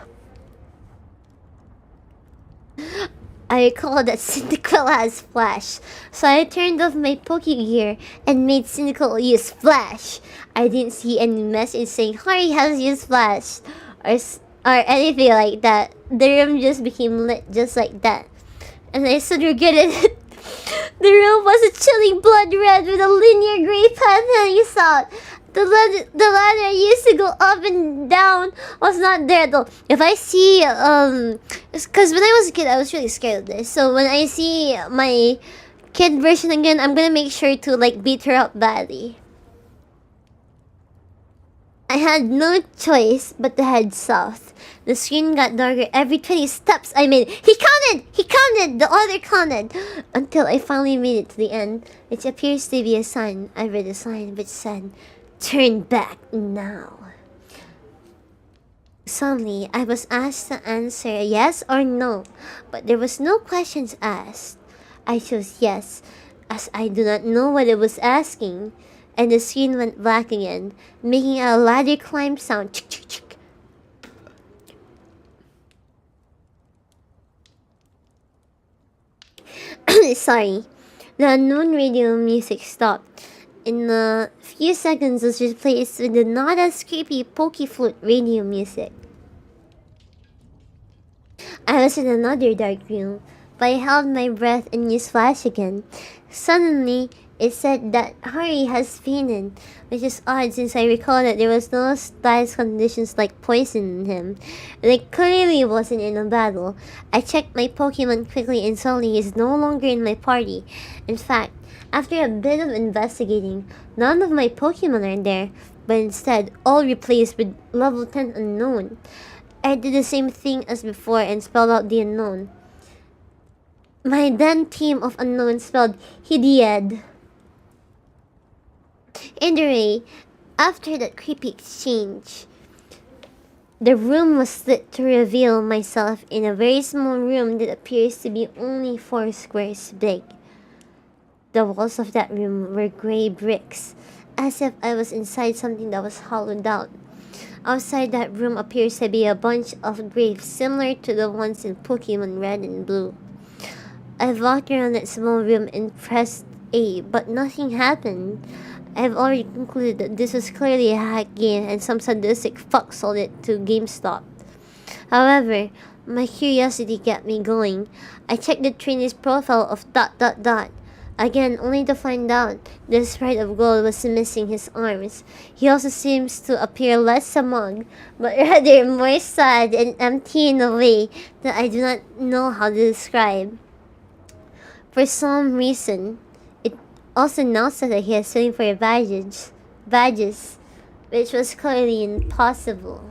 I recall that Cyndaquil has Flash, so I turned off my Pokegear and made Cyndaquil use Flash. I didn't see any message saying Harry has used Flash, or anything like that. The room just became lit just like that, and I soon regretted it. The room was a chilling blood red with a linear gray path hanging out. The ladder I used to go up and down was not there though. If I see, because when I was a kid, I was really scared of this. So when I see my kid version again, I'm gonna make sure to like beat her up badly. I had no choice but to head south. The screen got darker every 20 steps I made. He counted! He counted! The other counted! Until I finally made it to the end, which appears to be a sign. I read a sign which said, "Turn back now." Suddenly, I was asked to answer yes or no, but there was no questions asked. I chose yes, as I do not know what it was asking, and the screen went black again, making a ladder climb sound. Chick, chick, chick. Sorry. The unknown radio music stopped. In a few seconds, it was replaced with the not as creepy pokey flute radio music. I was in another dark room, but I held my breath and used flash again. Suddenly, it said that Hari has fainted, which is odd since I recall that there was no status conditions like poison in him, and I clearly wasn't in a battle. I checked my Pokemon quickly and suddenly he is no longer in my party. In fact, after a bit of investigating, none of my Pokemon are there, but instead all replaced with level 10 unknown. I did the same thing as before and spelled out the unknown. My then team of unknown spelled Hidiad. Anyway, after that creepy exchange, the room was lit to reveal myself in a very small room that appears to be only 4 squares big. The walls of that room were gray bricks, as if I was inside something that was hollowed out. Outside that room appears to be a bunch of graves similar to the ones in Pokemon Red and Blue. I walked around that small room and pressed A, but nothing happened. I've already concluded that this was clearly a hack game and some sadistic fuck sold it to GameStop. However, my curiosity kept me going. I checked the trainee's profile of ... Again, only to find out the sprite of gold was missing his arms. He also seems to appear less smug, but rather more sad and empty in a way that I do not know how to describe. For some reason, it also announced that he is suing for badges, which was clearly impossible.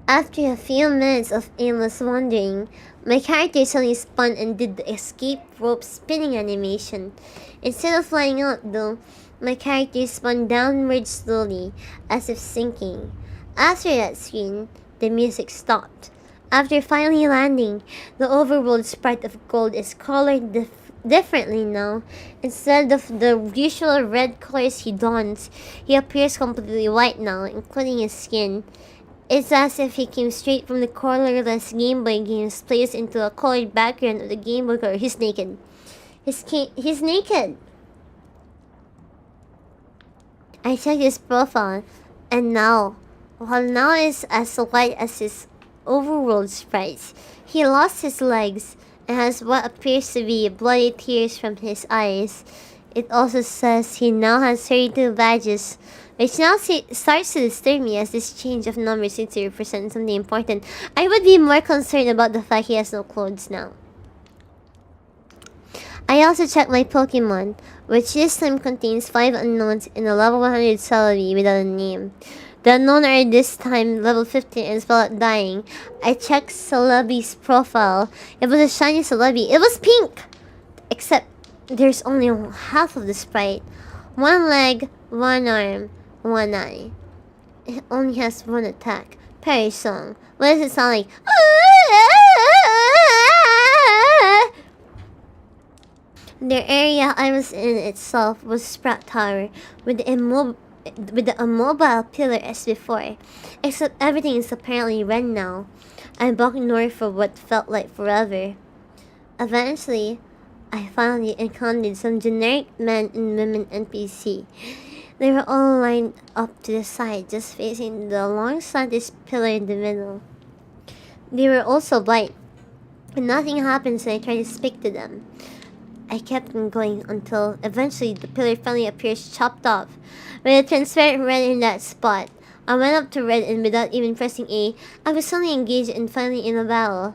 After a few minutes of aimless wandering, my character suddenly spun and did the escape rope spinning animation. Instead of flying out though, my character spun downward slowly, as if sinking. After that scene, the music stopped. After finally landing, the overworld sprite of gold is colored differently now. Instead of the usual red colors he dons, he appears completely white now, including his skin. It's as if he came straight from the colorless Game Boy games placed into a colored background of the Game Boy color. He's naked. He's naked! I checked his profile, and now, while now is as white as his overworld sprites, he lost his legs and has what appears to be bloody tears from his eyes. It also says he now has 32 badges, which now starts to disturb me as this change of numbers seems to represent something important. I would be more concerned about the fact he has no clothes now. I also checked my Pokemon, which this time contains 5 unknowns in a level 100 Celebi without a name. The unknown are this time level 15 and spell out dying. I checked Celebi's profile. It was a shiny Celebi. It was pink! Except there's only half of the sprite. 1 leg, 1 arm, 1 eye. It only has 1 attack. Perry song. What does it sound like? The area I was in itself was Sprout Tower, with the immobile pillar as before, except everything is apparently red now. I walked north for what felt like forever. Eventually, I finally encountered some generic men and women NPC. They were all lined up to the side, just facing the long slanted pillar in the middle. They were also white, but nothing happens when I try to speak to them. I kept on going until eventually the pillar finally appears chopped off, with a transparent red in that spot. I went up to red and without even pressing A, I was suddenly engaged and finally in a battle.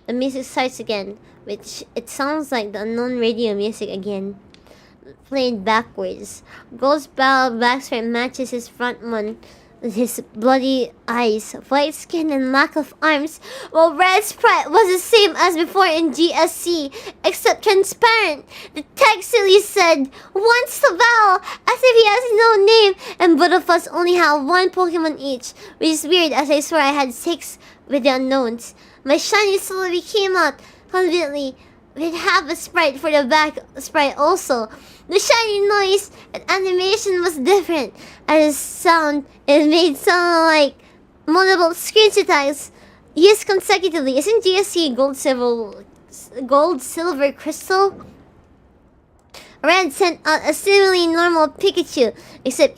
The music starts again, which it sounds like the unknown radio music again. played backwards. Gold's barrel backside matches his front one with his bloody eyes, white skin, and lack of arms, while Red Sprite was the same as before in GSC, except transparent. The text simply said, "Wants to battle," as if he has no name, and both of us only have one Pokemon each, which is weird as I swore I had 6 with the unknowns. My shiny slowly came out, conveniently, with half a sprite for the back sprite also. The shiny noise and animation was different, as sound it made sound like multiple screen attacks used consecutively. Isn't GSC gold, silver, crystal? Red sent out a seemingly normal Pikachu, except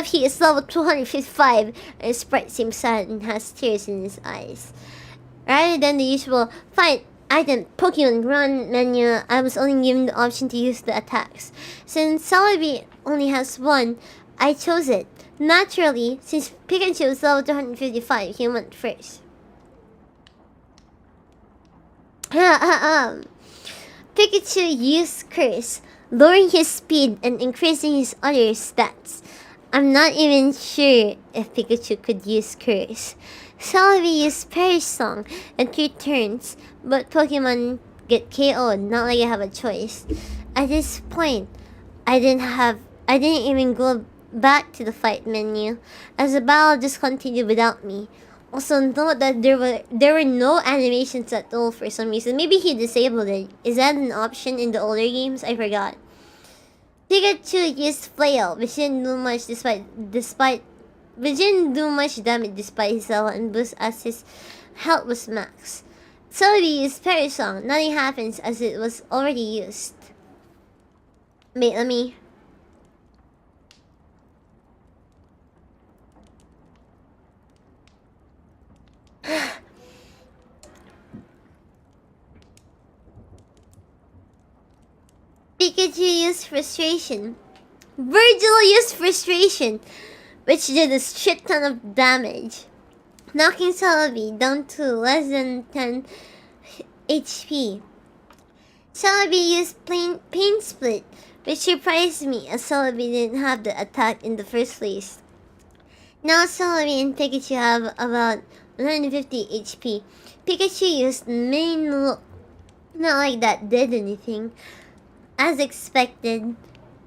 he is level 255 and his sprite seems sad and has tears in his eyes. Rather than the usual fight item Pokemon Run menu, I was only given the option to use the attacks. Since Celebi only has one, I chose it. Naturally, since Pikachu is level 255, he went first. Pikachu used Curse, lowering his speed and increasing his other stats. I'm not even sure if Pikachu could use Curse. Celebi used Perish Song in 3 turns, but Pokemon get KO'd, not like I have a choice. At this point, I didn't even go back to the fight menu, as the battle just continued without me. Also note that there were no animations at all for some reason. Maybe he disabled it. Is that an option in the older games? I forgot. Pikachu used Flail, which didn't do much damage despite his level and boost as his health was max. Celebi used Perish Song. Nothing happens as it was already used. Wait, let me... Pikachu used Frustration. Virgil used Frustration, which did a shit ton of damage, knocking Celebi down to less than 10 HP. Celebi used Pain Split, which surprised me as Celebi didn't have the attack in the first place. Now Celebi and Pikachu have about 150 HP. Pikachu used Main Look. Not like that did anything. As expected,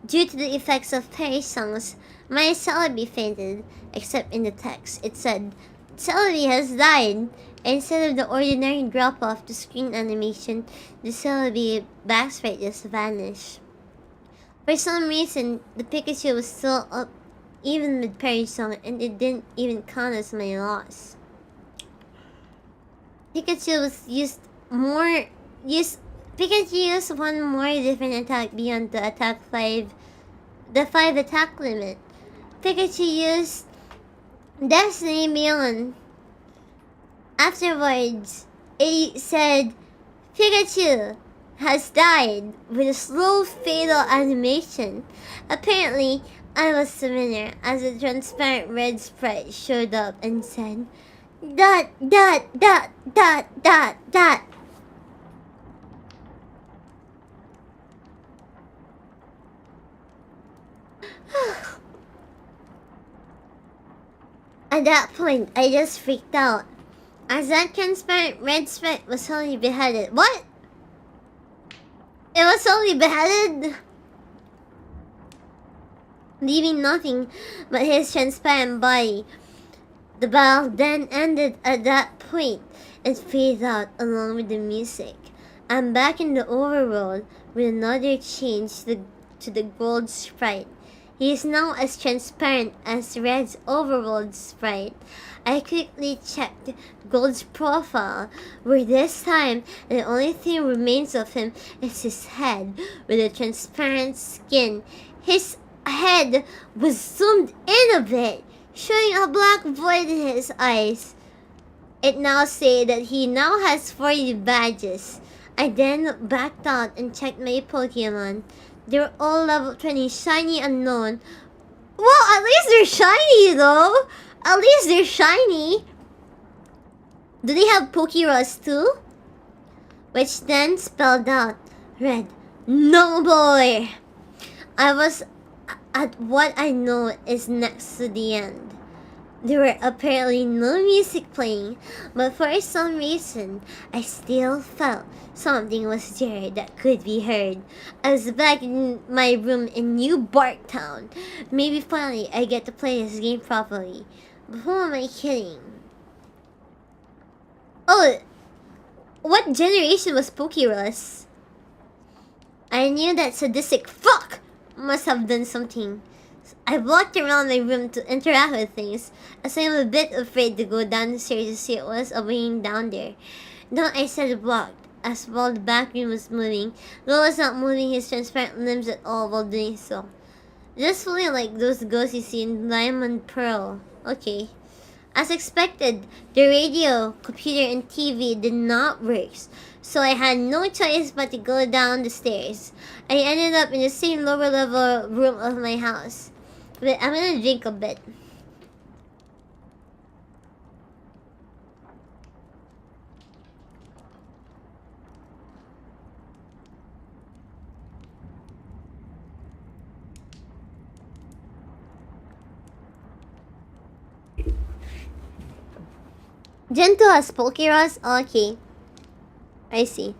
due to the effects of Perish Songs, my Celebi fainted, except in the text. It said, "Celebi has died." Instead of the ordinary drop-off to screen animation, the Celebi backsprite just vanished. For some reason, the Pikachu was still up even with Perish Song, and it didn't even count as my loss. Pikachu used one more different attack beyond the attack 5 attack limit. Pikachu used Destiny Beyond. Afterwards, it said Pikachu has died with a slow fatal animation. Apparently, I was the winner as a transparent red sprite showed up and said, "Dot dot dot dot dot dot." At that point, I just freaked out, as that transparent red sprite was only beheaded. What? It was only beheaded? Leaving nothing but his transparent body. The battle then ended at that point and faded out along with the music. I'm back in the overworld with another change to the gold sprite. He is now as transparent as Red's overworld sprite. I quickly checked Gold's profile, where this time the only thing remains of him is his head with a transparent skin. His head was zoomed in a bit, showing a black void in his eyes. It now said that he now has 40 badges. I then backed out and checked my Pokemon. They're all level 20 shiny unknown. Well, at least they're shiny though. At least they're shiny. Do they have Pokerus too? Which then spelled out Red, no boy. I was at what I know is next to the end. There were apparently no music playing, but for some reason, I still felt something was there that could be heard. I was back in my room in New Barktown. Maybe finally I get to play this game properly. But who am I kidding? Oh, what generation was Spooky Russ? I knew that sadistic fuck must have done something. I walked around my room to interact with things, as I am a bit afraid to go down the stairs to see what was awaiting down there. Then I started walked, as while the back room was moving. Will was not moving his transparent limbs at all while doing so. Just feeling like those ghosts you see in Diamond Pearl. Okay. As expected, the radio, computer, and TV did not work, so I had no choice but to go down the stairs. I ended up in the same lower level room of my house. But I'm gonna drink a bit. Gento has Pokeros? Okay. I see.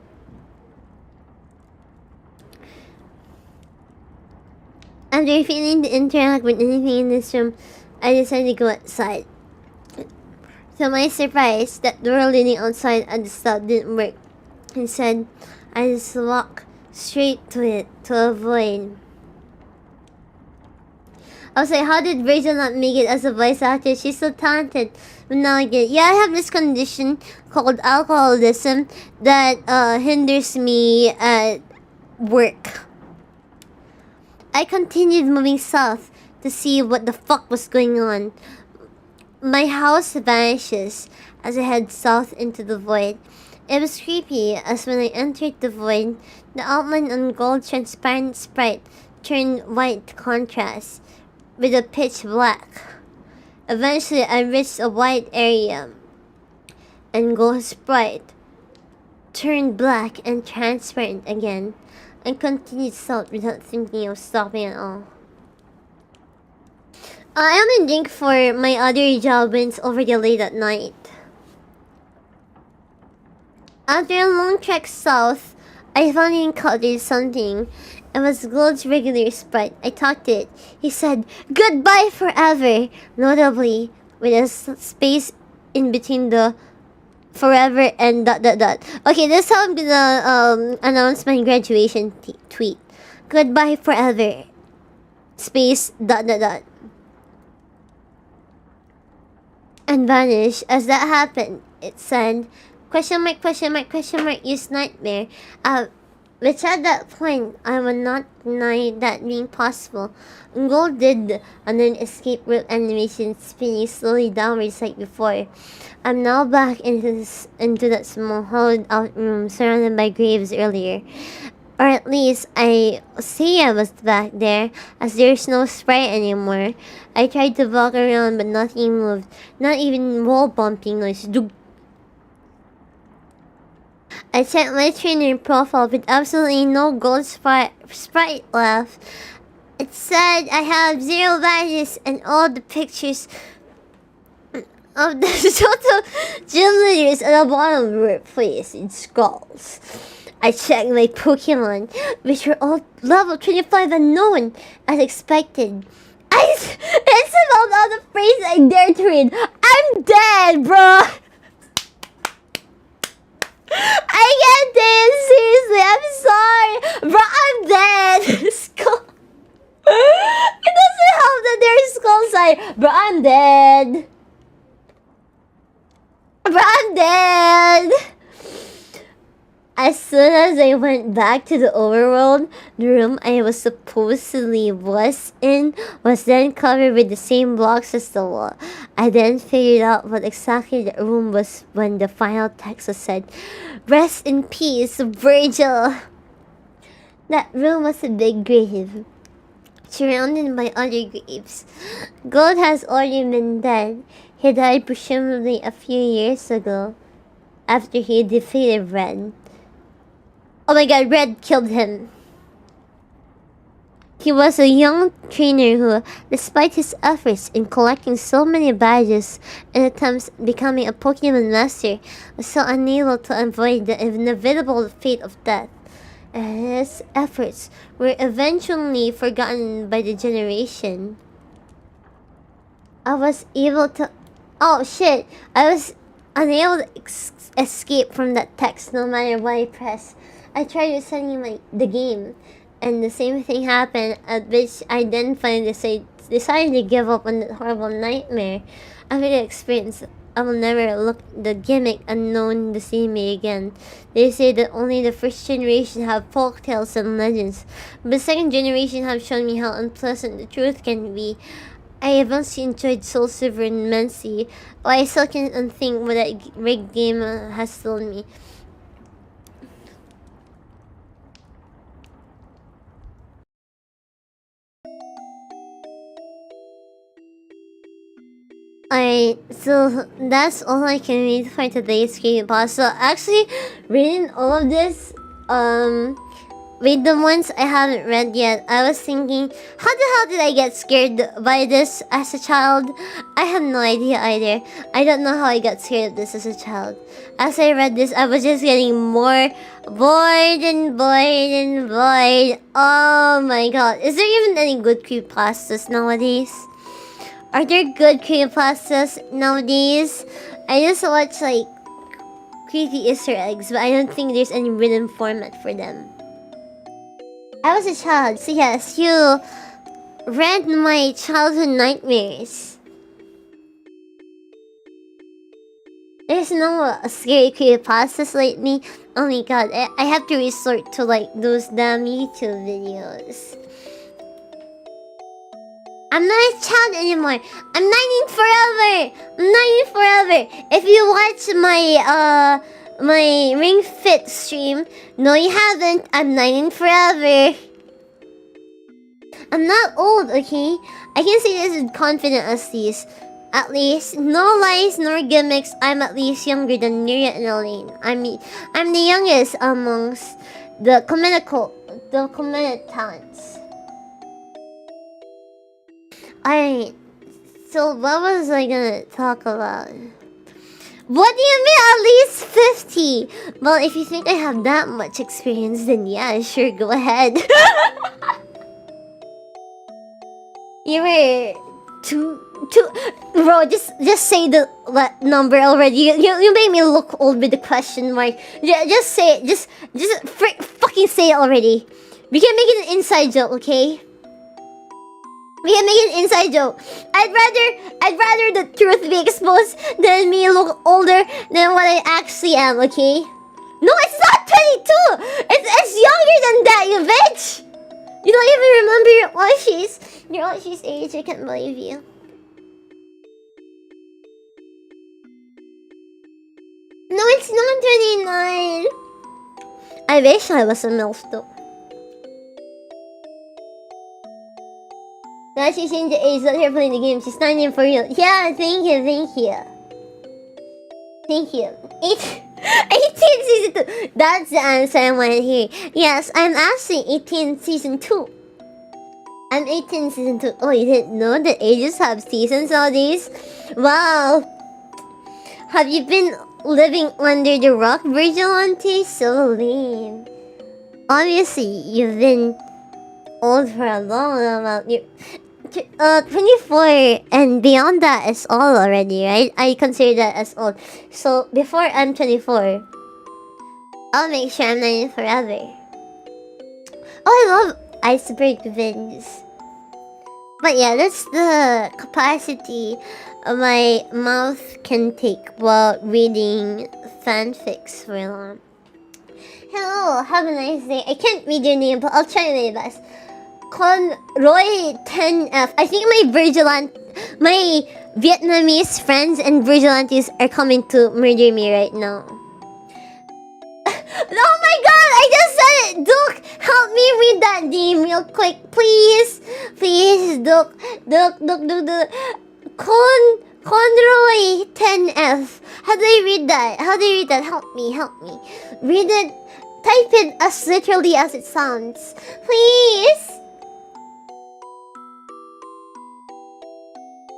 After failing to interact with anything in this room, I decided to go outside. To my surprise, that door leading outside at the stop didn't work. Instead, I just walked straight to it to avoid. I was like, how did Rachel not make it as a voice actor? She's so talented. But now I get it. Yeah, I have this condition called alcoholism that hinders me at work. I continued moving south to see what the fuck was going on. My house vanishes as I head south into the void. It was creepy as when I entered the void, the outline on gold transparent sprite turned white contrast with a pitch black. Eventually I reached a white area and gold sprite turned black and transparent again, and continued south without thinking of stopping at all. I only drink for my other job when it's already late at night. After a long trek south, I finally encountered something. It was Gold's regular sprite. I talked to it. He said, "Goodbye forever," notably with a space in between the forever and ... Okay, this is how I'm gonna announce my graduation tweet. Goodbye forever. Space ... And vanished. As that happened, it said, question mark, use nightmare. Which at that point, I would not deny that being possible. Gold did an escape route animation spinning slowly downwards like before. I'm now back into that small hollowed out room surrounded by graves earlier. Or at least I say I was back there, as there's no sprite anymore. I tried to walk around but nothing moved. Not even wall bumping noise. I checked my trainer profile with absolutely no gold sprite left. It said I have 0 badges and all the pictures of the total gym leaders at the bottom were placed in skulls. I checked my Pokemon, which were all level 25 and known, as expected. I spelled out the phrase I dared to read. I'm dead, bro! I can't take it seriously, I'm sorry! Bro, I'm dead! Skull. It doesn't help that there's skull side. Bro, I'm dead! Bro, I'm dead! As soon as I went back to the overworld, the room I was supposedly in was then covered with the same blocks as the wall. I then figured out what exactly the room was when the final text was said, "Rest in peace, Virgil." That room was a big grave, surrounded by other graves. Gold has already been dead. He died presumably a few years ago, after he defeated Red. Oh my god, Red killed him. He was a young trainer who, despite his efforts in collecting so many badges and attempts becoming a Pokemon master, was so unable to avoid the inevitable fate of death. His efforts were eventually forgotten by the generation. I was able to... Oh shit! I was unable to escape from that text no matter what I pressed. I tried resetting the game, and the same thing happened, at which I then finally decided to give up on that horrible nightmare. After the experience, I will never look the gimmick unknown the same way again. They say that only the first generation have folk tales and legends, but the second generation have shown me how unpleasant the truth can be. I eventually enjoyed Soul Silver immensely, but I still can't unthink what that rigged game has told me. Alright, so that's all I can read for today's creepypasta. So actually, reading all of this, with the ones I haven't read yet, I was thinking, how the hell did I get scared by this as a child? I have no idea either. I don't know how I got scared of this as a child. As I read this, I was just getting more bored and bored and bored. Oh my god. Is there even any good creepypastas nowadays? Are there good creepypastas nowadays? I just watch like creepy Easter eggs, but I don't think there's any written format for them. I was a child, so yes, you read my childhood nightmares. There's no scary creepypastas lately. Oh my god, I have to resort to like those damn YouTube videos. I'm not a child anymore. I'm 19 forever. I'm 19 forever. If you watch my Ring Fit stream, no you haven't. I'm 19 forever. I'm not old, okay? I can say this with confidence at least. No lies nor gimmicks. I'm at least younger than MIRIA and ELAINE. I'm the youngest amongst the KoMETA talents. Alright, so what was I gonna talk about? What do you mean at least 50? Well, if you think I have that much experience, then yeah, sure, go ahead. You were two. Bro, just say the number already. You made me look old with the question mark. Just say it. Just fucking say it already. We can make it an inside joke, okay? We can make it an inside joke. I'd rather the truth be exposed than me look older than what I actually am, okay? No, it's not 22! It's younger than that, you bitch! You don't even remember your Oshie's age, I can't believe you. No, it's not 29! I wish I was a MILF though. Now she's changed the age, let her play the game. She's 19 for real. Yeah, thank you. Thank you. 18 season 2. That's the answer I want to hear. Yes, I'm actually 18 season 2. I'm 18 season 2. Oh, you didn't know that ages have seasons nowadays? Wow. Have you been living under the rock, Vigilante? So lame. Obviously, you've been old for a long amount. 24 and beyond that is all already, right? I consider that as old. So before I'm 24, I'll make sure I'm 19 forever. Oh, I love iceberg vins. But yeah, that's the capacity my mouth can take while reading fanfics for long. Hello, have a nice day. I can't read your name, but I'll try my best. Conroy 10F. I think my Vietnamese friends and vigilantes are coming to murder me right now. Oh my god, I just said it! Duke, help me read that name real quick, please. Please, Duke. Conroy 10F. How do I read that? Help me. Read it. Type it as literally as it sounds. Please.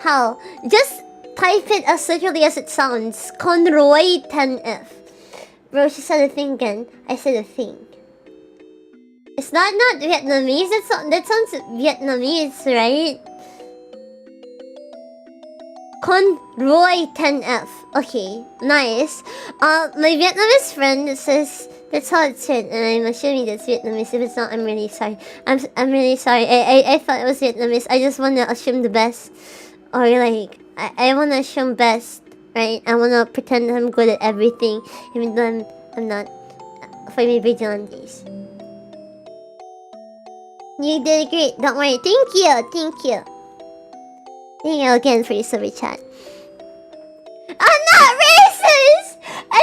How? Just type it as literally as it sounds. Conroy 10F. Bro, she said a thing again. I said a thing. It's not Vietnamese. That sounds Vietnamese, right? Conroy 10F. Okay, nice. My Vietnamese friend says that's how it's said, and I'm assuming that's Vietnamese. If it's not, I'm really sorry. I'm really sorry. I thought it was Vietnamese. I just wanna assume the best, or like I wanna assume best, right? I wanna pretend I'm good at everything, even though I'm not. For my vigilantes. You did great. Don't worry. Thank you. Thank you. Thank you again for your super chat. I'm not racist! I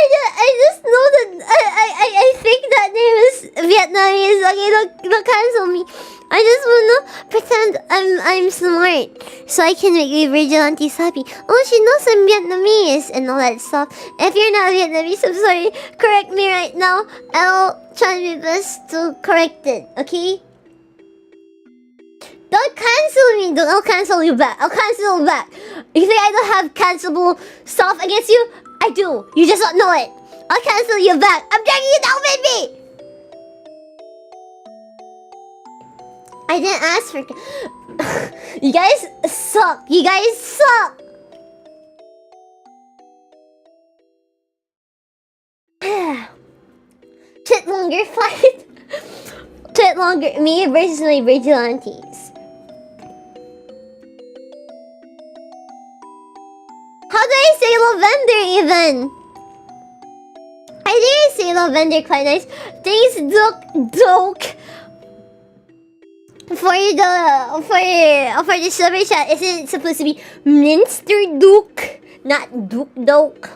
just know that I think that name is Vietnamese. Okay, don't cancel me. I just wanna pretend I'm smart so I can make the vigilantes happy. Oh, she knows I'm Vietnamese and all that stuff. If you're not Vietnamese, I'm sorry. Correct me right now. I'll try my best to correct it. Okay? Don't cancel me! I'll cancel you back. I'll cancel you back. You think I don't have cancelable stuff against you? I do. You just don't know it. I'll cancel you back. I'm dragging you down with me! I didn't ask for... You guys suck. You guys suck! Shit longer fight. Shit longer. Me versus my vigilantes. How do I say lavender even? I didn't say lavender quite nice. Thanks, Doke. For the super chat, isn't it supposed to be Minster Duke, not Duke Doke?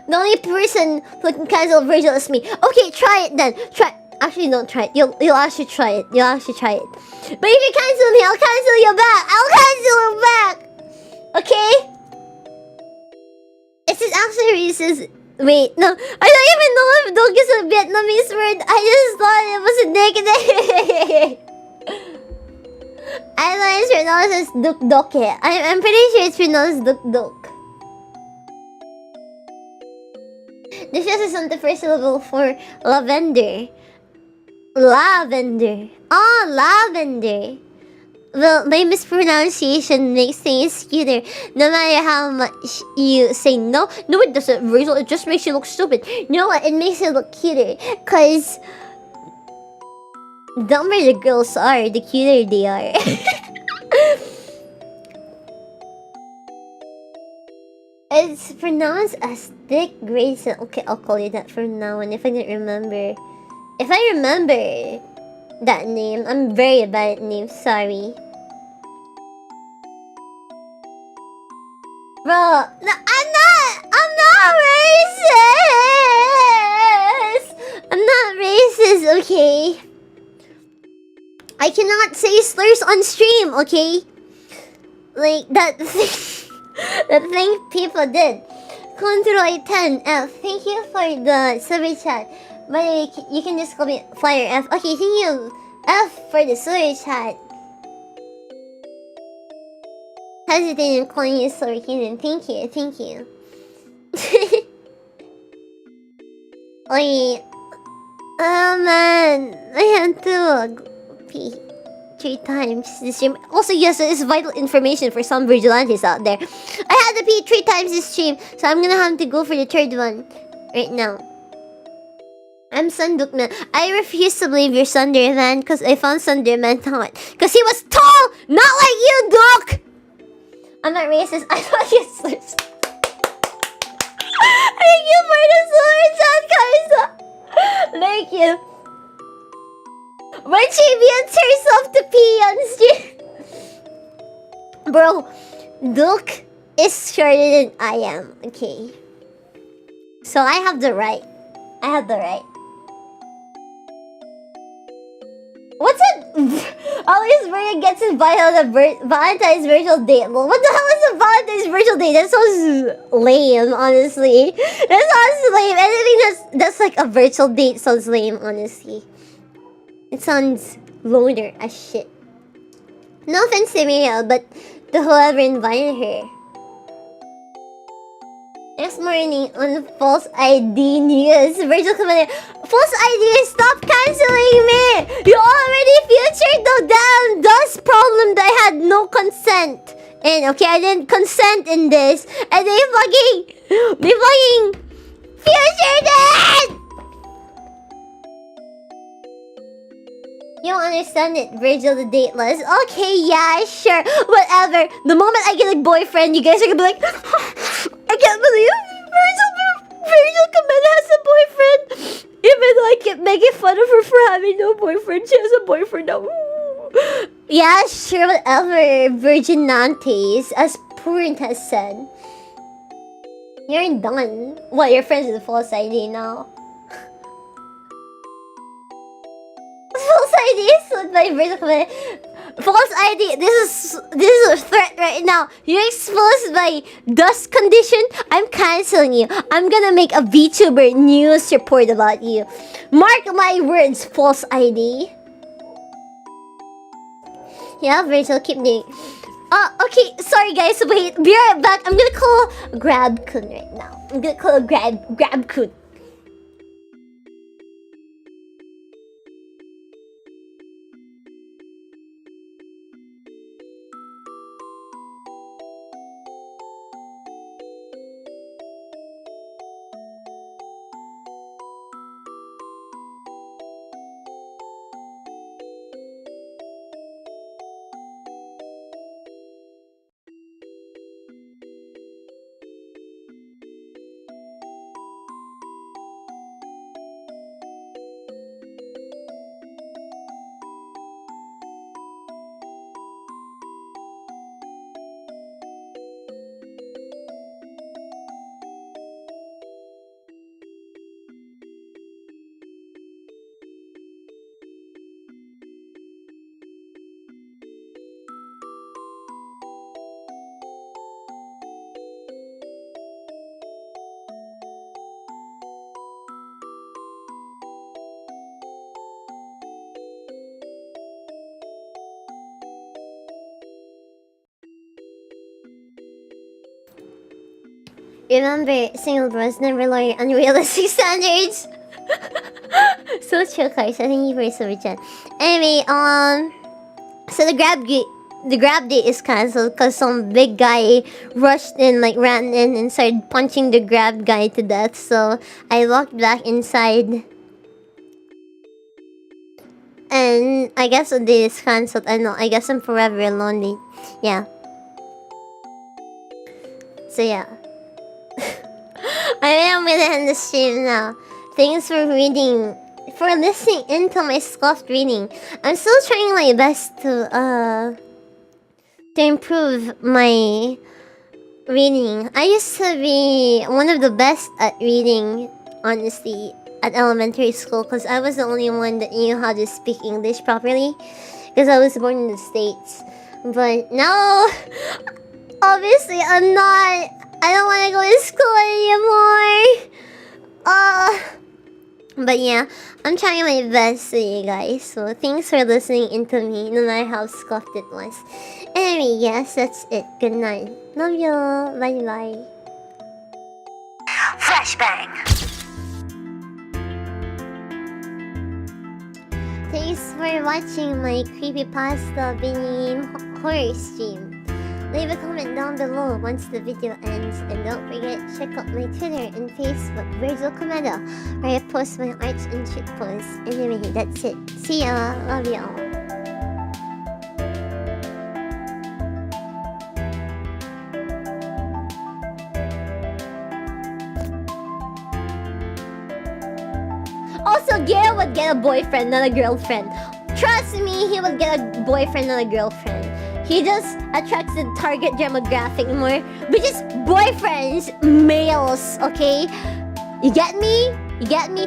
The only person who can cancel Virgil is me. Okay, try it then. Try. Actually, don't try it. You'll actually try it. You'll actually try it. But if you cancel me, I'll cancel you back. I'll cancel you back. Okay? Is it actually racist? Wait, no. I don't even know if Dog is a Vietnamese word. I just thought it was a negative. I thought it's pronounced as Duk Doke. I'm pretty sure it's pronounced Duk Duk. This just isn't the first syllable for lavender. Lavender. Oh, lavender. Well, my mispronunciation makes things cuter. No matter how much you say no. No, it doesn't, Virgil. It just makes you look stupid. You know what? It makes it look cuter. Because the dumber the girls are, the cuter they are. It's pronounced as Dick Grayson. Okay, I'll call you that from now on if I didn't remember. If I remember that name, I'm very bad at names, sorry. Bro, no, I'm not racist! I'm not racist, okay? I cannot say slurs on stream, okay? Like, that thing, that thing people did. Control 10F, thank you for the super chat. By the way, you can just call me Flyer F. Okay, thank you, F, for the super chat. Hesitating calling you Slurkinen. Thank you, thank you. Wait. Oh man, I had to pee 3 times this stream. Also, yes, it's vital information for some vigilantes out there. I had to pee 3 times this stream, so I'm gonna have to go for the 3rd one right now. I'm Sundukman. I refuse to believe you're Sunderman because I found Sunderman hot. Because he was tall! Not like you, Duke! I'm not racist. I thought you slurs. Thank you for the super chat, Kaisa. Thank you. When she mutes herself to pee on stream. Bro, Duke is shorter than I am. Okay. So I have the right. I have the right. What's it? Always Maria gets invited on a Valentine's virtual date. Well, what the hell is a Valentine's virtual date? That sounds lame, honestly. That sounds lame. Anything that's like a virtual date sounds lame, honestly. It sounds loner as shit. No offense to Miria, but to whoever invited her. Next morning on false ID news, Virgil commented, false ID, stop canceling me! You already featured the damn dust problem that I had no consent in. Okay, I didn't consent in this. And they fucking featured it! You don't understand it, Virgil the dateless. Okay, yeah, sure, whatever. The moment I get a boyfriend, you guys are gonna be like, I can't believe Virgil KoMETA has a boyfriend. Even though I keep making fun of her for having no boyfriend, she has a boyfriend now. Yeah, sure, whatever, Virgin Nantes, as Purint has said. You're done. What, you're friends with the false ID now? False ID is sold by Virgil KoMETA. False ID, this is a threat right now. You're exposed by dust condition. I'm canceling you. I'm gonna make a VTuber news report about you. Mark my words, false ID. Yeah, Virgil, keep doing. Okay, sorry guys, wait, be right back. I'm gonna call Grabkun right now. I'm gonna call Grabkun. Remember, single bros never lower unrealistic standards. So chill, Cars. I think you were so rich. Anyway, so the grab date is cancelled because some big guy rushed in, like ran in and started punching the grab guy to death. So I walked back inside, and I guess the date is cancelled. I know. I guess I'm forever lonely. Yeah. So yeah. I am gonna end the stream now. Thanks for listening into my scoffed reading. I'm still trying my best to improve my reading. I used to be one of the best at reading, honestly, at elementary school, because I was the only one that knew how to speak English properly, because I was born in the States. But now, obviously, I'm not. I don't want to go to school anymore. But yeah, I'm trying my best to you guys. So thanks for listening into me, no matter how scuffed it was. Anyway, yes, that's it. Good night. Love you. Bye bye. Flashbang. Thanks for watching my creepypasta Benin horror stream. Leave a comment down below once the video ends, and don't forget to check out my Twitter and Facebook, Virgil KoMETA, where I post my arts and shit posts. Anyway, that's it. See ya. Love y'all. Also, Gale would get a boyfriend, not a girlfriend. Trust me, he would get a boyfriend, not a girlfriend. He just attracts the target demographic more, which is boyfriends, males, okay? You get me? You get me?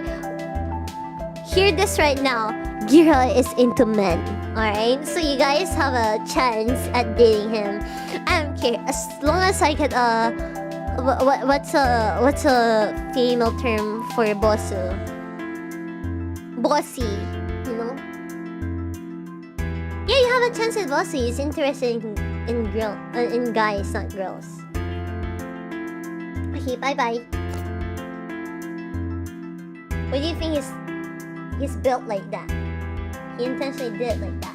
Hear this right now. Gira is into men, alright? So you guys have a chance at dating him. I don't care. As long as I get what's a female term for bossu? Bossy, you know? Yeah, you have a chance with bossu. He's interested in guys, not girls. Okay, bye bye. What do you think he's built like that? He intentionally did it like that.